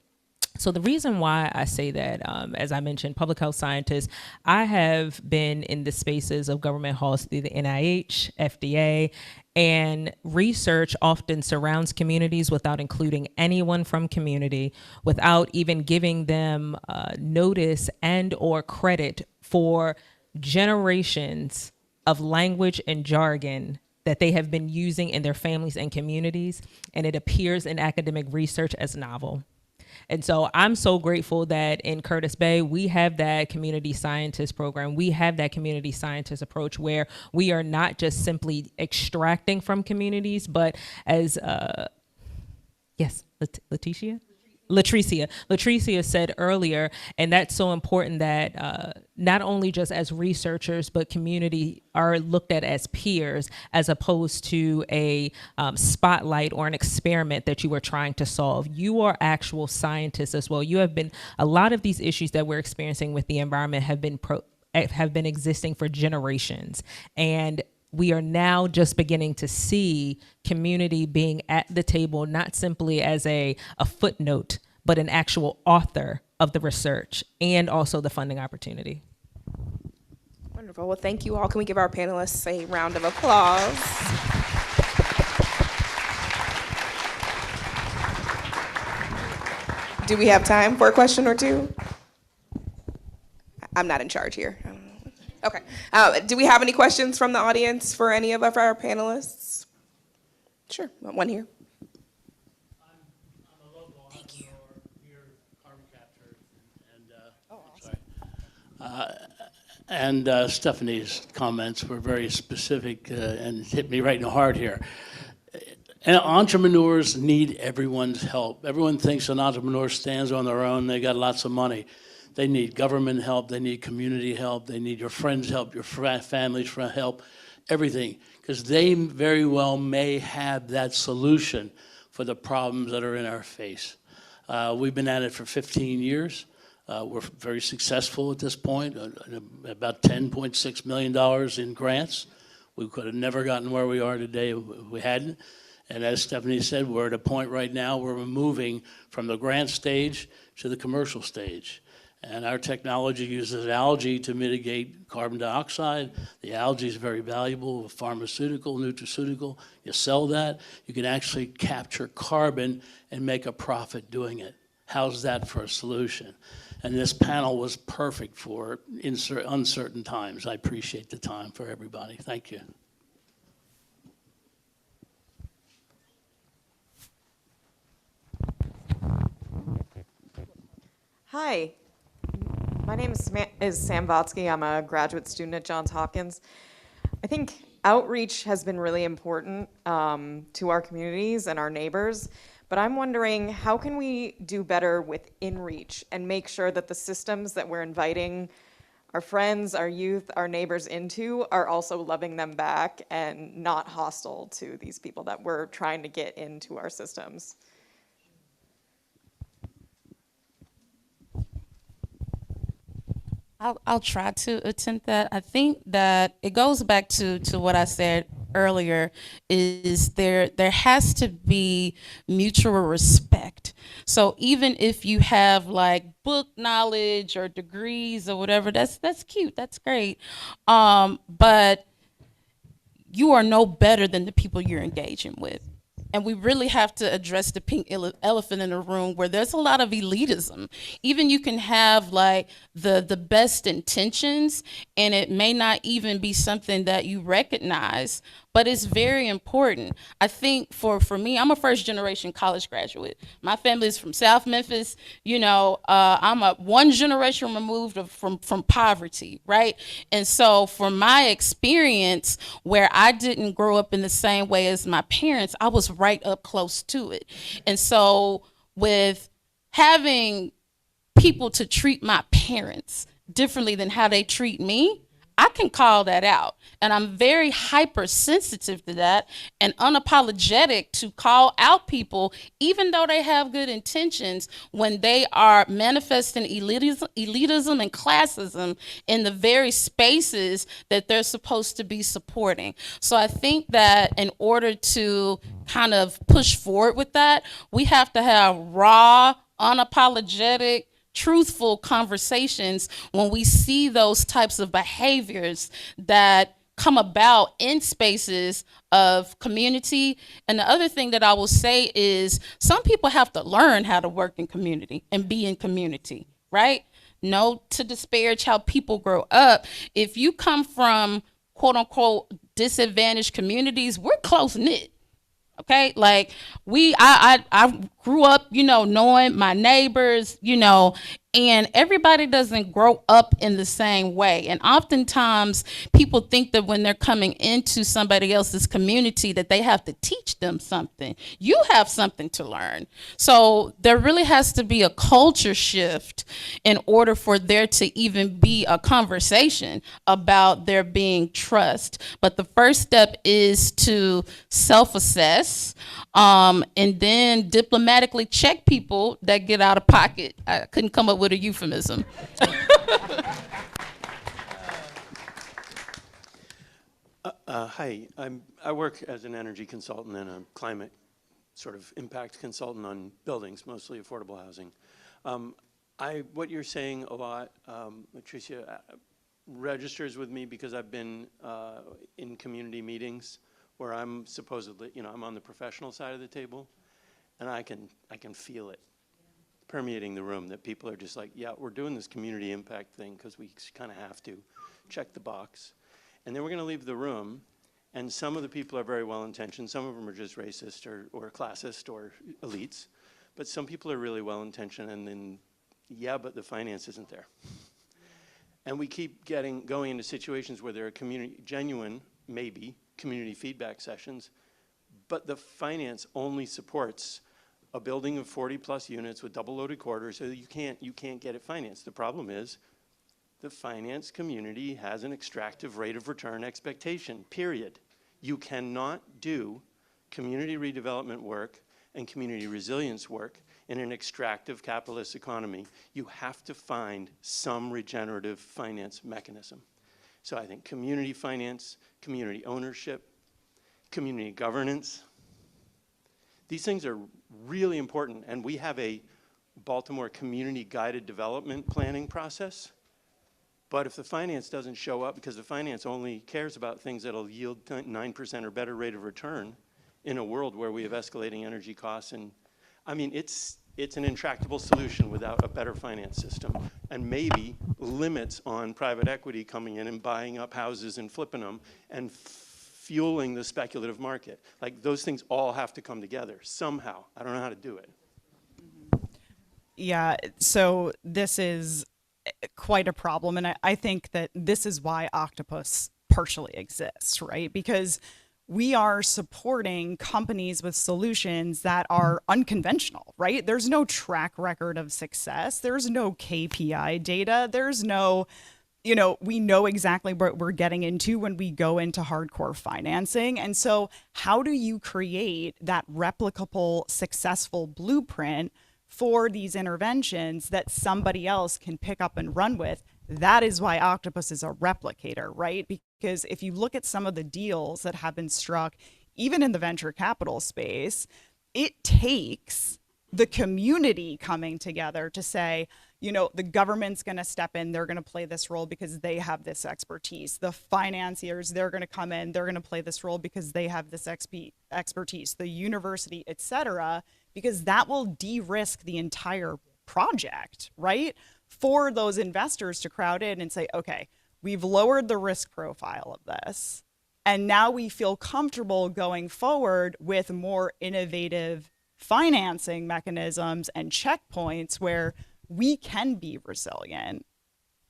So the reason why I say that, as I mentioned, public health scientists, I have been in the spaces of government halls through the NIH, FDA, and research often surrounds communities without including anyone from community, without even giving them notice and or credit for generations of language and jargon that they have been using in their families and communities, and it appears in academic research as novel. And so I'm so grateful that in Curtis Bay, we have that community scientist program. We have that community scientist approach where we are not just simply extracting from communities, but as, yes, LaTricea? LaTricea said earlier, and that's so important that not only just as researchers, but community are looked at as peers as opposed to a spotlight or an experiment that you are trying to solve. You are actual scientists as well. You have been, a lot of these issues that we're experiencing with the environment have been existing for generations. And we are now just beginning to see community being at the table, not simply as a footnote, but an actual author of the research and also the funding opportunity. Wonderful. Well, thank you all. Can we give our panelists a round of applause? Do we have time for a question or two? I'm not in charge here. Okay. Do we have any questions from the audience for any of our panelists? Sure. One here. I'm a local entrepreneur near carbon capture, and Stephanie's comments were very specific and hit me right in the heart here. And entrepreneurs need everyone's help. Everyone thinks an entrepreneur stands on their own, they got lots of money. They need government help, they need community help, they need your friends' help, your family's help, everything. Because they very well may have that solution for the problems that are in our face. We've been at it for 15 years. We're very successful at this point, about $10.6 million in grants. We could have never gotten where we are today if we hadn't. And as Stephanie said, we're at a point right now where we're moving from the grant stage to the commercial stage. And our technology uses algae to mitigate carbon dioxide. The algae is very valuable, pharmaceutical, nutraceutical. You sell that, you can actually capture carbon and make a profit doing it. How's that for a solution? And this panel was perfect for uncertain times. I appreciate the time for everybody. Thank you. Hi, my name is Sam Votsky. I'm a graduate student at Johns Hopkins. I think outreach has been really important to our communities and our neighbors, but I'm wondering how can we do better with in-reach and make sure that the systems that we're inviting our friends, our youth, our neighbors into are also loving them back and not hostile to these people that we're trying to get into our systems. I'll try to attempt that. I think that it goes back to what I said earlier, is there has to be mutual respect. So even if you have like book knowledge or degrees or whatever, that's cute, that's great. But you are no better than the people you're engaging with. And we really have to address the pink elephant in the room where there's a lot of elitism. Even you can have like the best intentions and it may not even be something that you recognize, but it's very important. I think for me, I'm a first generation college graduate. My family is from South Memphis. You know, I'm one generation removed from poverty, right? And so from my experience where I didn't grow up in the same way as my parents, I was right up close to it. And so with having people to treat my parents differently than how they treat me, I can call that out. And I'm very hypersensitive to that and unapologetic to call out people, even though they have good intentions, when they are manifesting elitism and classism in the very spaces that they're supposed to be supporting. So I think that in order to kind of push forward with that, we have to have raw, unapologetic, truthful conversations when we see those types of behaviors that come about in spaces of community. And the other thing that I will say is some people have to learn how to work in community and be in community, right? No to disparage how people grow up. If you come from quote unquote disadvantaged communities, we're close knit. Okay, like I grew up, knowing my neighbors, and everybody doesn't grow up in the same way. And oftentimes people think that when they're coming into somebody else's community that they have to teach them something. You have something to learn. So there really has to be a culture shift in order for there to even be a conversation about there being trust. But the first step is to self-assess, and then diplomatically check people that get out of pocket. I couldn't come up with a euphemism. Hi, I work as an energy consultant and a climate sort of impact consultant on buildings, mostly affordable housing. What you're saying a lot, LaTricea, registers with me because I've been in community meetings where I'm supposedly, I'm on the professional side of the table, and I can feel it permeating the room, that people are just like, yeah, we're doing this community impact thing because we kind of have to check the box. And then we're going to leave the room, and some of the people are very well-intentioned. Some of them are just racist or classist or elites. But some people are really well-intentioned, and then, yeah, but the finance isn't there. And we keep going into situations where there are genuine, maybe, community feedback sessions, but the finance only supports a building of 40+ units with double-loaded quarters, so you can't get it financed. The problem is the finance community has an extractive rate of return expectation, period. You cannot do community redevelopment work and community resilience work in an extractive capitalist economy. You have to find some regenerative finance mechanism. So I think community finance, community ownership, community governance, these things are really important, and we have a Baltimore community guided development planning process. But if the finance doesn't show up, because the finance only cares about things that'll yield 9% or better rate of return in a world where we have escalating energy costs, and I mean, it's an intractable solution without a better finance system, and maybe limits on private equity coming in and buying up houses and flipping them and fueling the speculative market. Like, those things all have to come together somehow. I don't know how to do it. Yeah, so this is quite a problem, and I think that this is why Octopus partially exists, right? Because we are supporting companies with solutions that are unconventional, right? There's no track record of success. There's no KPI data. There's no, we know exactly what we're getting into when we go into hardcore financing. And so how do you create that replicable, successful blueprint for these interventions that somebody else can pick up and run with? That is why Octopus is a replicator, right? Because if you look at some of the deals that have been struck, even in the venture capital space, it takes the community coming together to say, the government's going to step in, they're going to play this role because they have this expertise. The financiers, they're going to come in, they're going to play this role because they have this expertise. The university, et cetera, because that will de-risk the entire project, right? For those investors to crowd in and say, okay, we've lowered the risk profile of this, and now we feel comfortable going forward with more innovative financing mechanisms and checkpoints where we can be resilient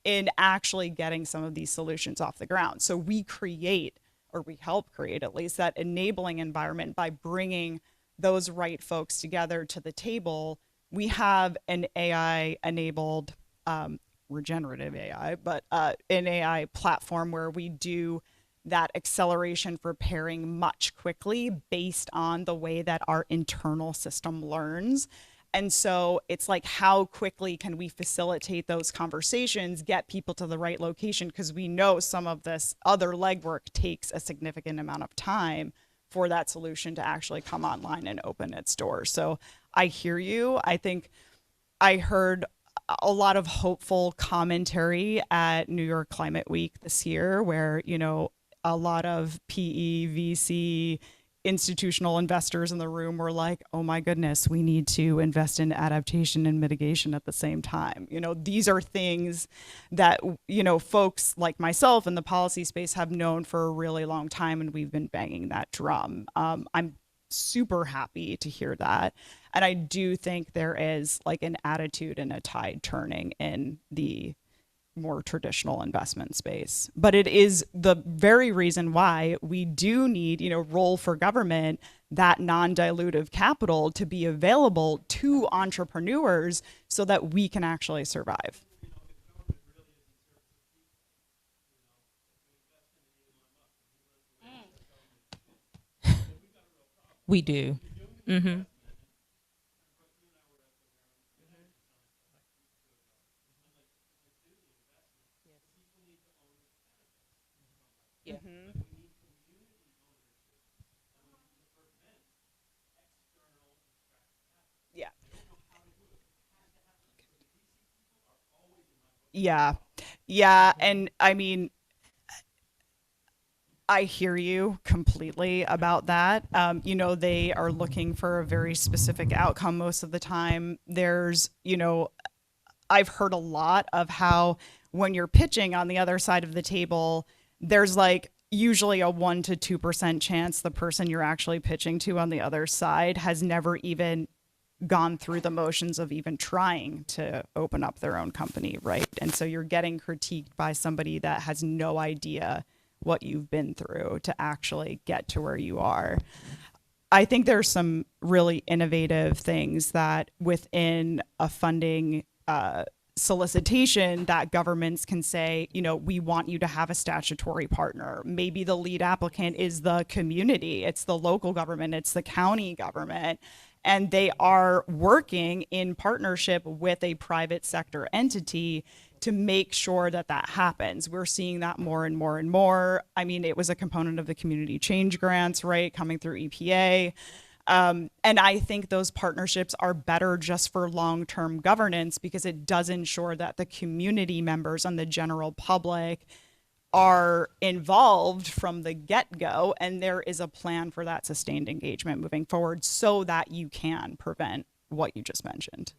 in actually getting some of these solutions off the ground. So we create, or we help create at least, that enabling environment by bringing those right folks together to the table. We have an AI-enabled, regenerative AI, but an AI platform where we do that acceleration for pairing much quickly based on the way that our internal system learns. And so it's like, how quickly can we facilitate those conversations, get people to the right location? Because we know some of this other legwork takes a significant amount of time for that solution to actually come online and open its doors. So I hear you. I think I heard a lot of hopeful commentary at New York Climate Week this year, where, a lot of PE, VC, institutional investors in the room were like, oh my goodness, we need to invest in adaptation and mitigation at the same time. These are things that, folks like myself in the policy space have known for a really long time, and we've been banging that drum. I'm super happy to hear that. And I do think there is like an attitude and a tide turning in the more traditional investment space. But it is the very reason why we do need, role for government, that non-dilutive capital to be available to entrepreneurs so that we can actually survive. We do. Mm-hmm. Yeah. Yeah. Yeah. Yeah. And I mean, I hear you completely about that. They are looking for a very specific outcome most of the time. There's, I've heard a lot of how when you're pitching on the other side of the table, there's like usually a 1% to 2% chance the person you're actually pitching to on the other side has never even gone through the motions of even trying to open up their own company, right? And so you're getting critiqued by somebody that has no idea what you've been through to actually get to where you are. I think there's some really innovative things that within a funding solicitation that governments can say, we want you to have a statutory partner. Maybe the lead applicant is the community, it's the local government, it's the county government, and they are working in partnership with a private sector entity to make sure that that happens. We're seeing that more and more and more. I mean, it was a component of the community change grants, right, coming through EPA. And I think those partnerships are better just for long-term governance because it does ensure that the community members and the general public are involved from the get-go, and there is a plan for that sustained engagement moving forward so that you can prevent what you just mentioned.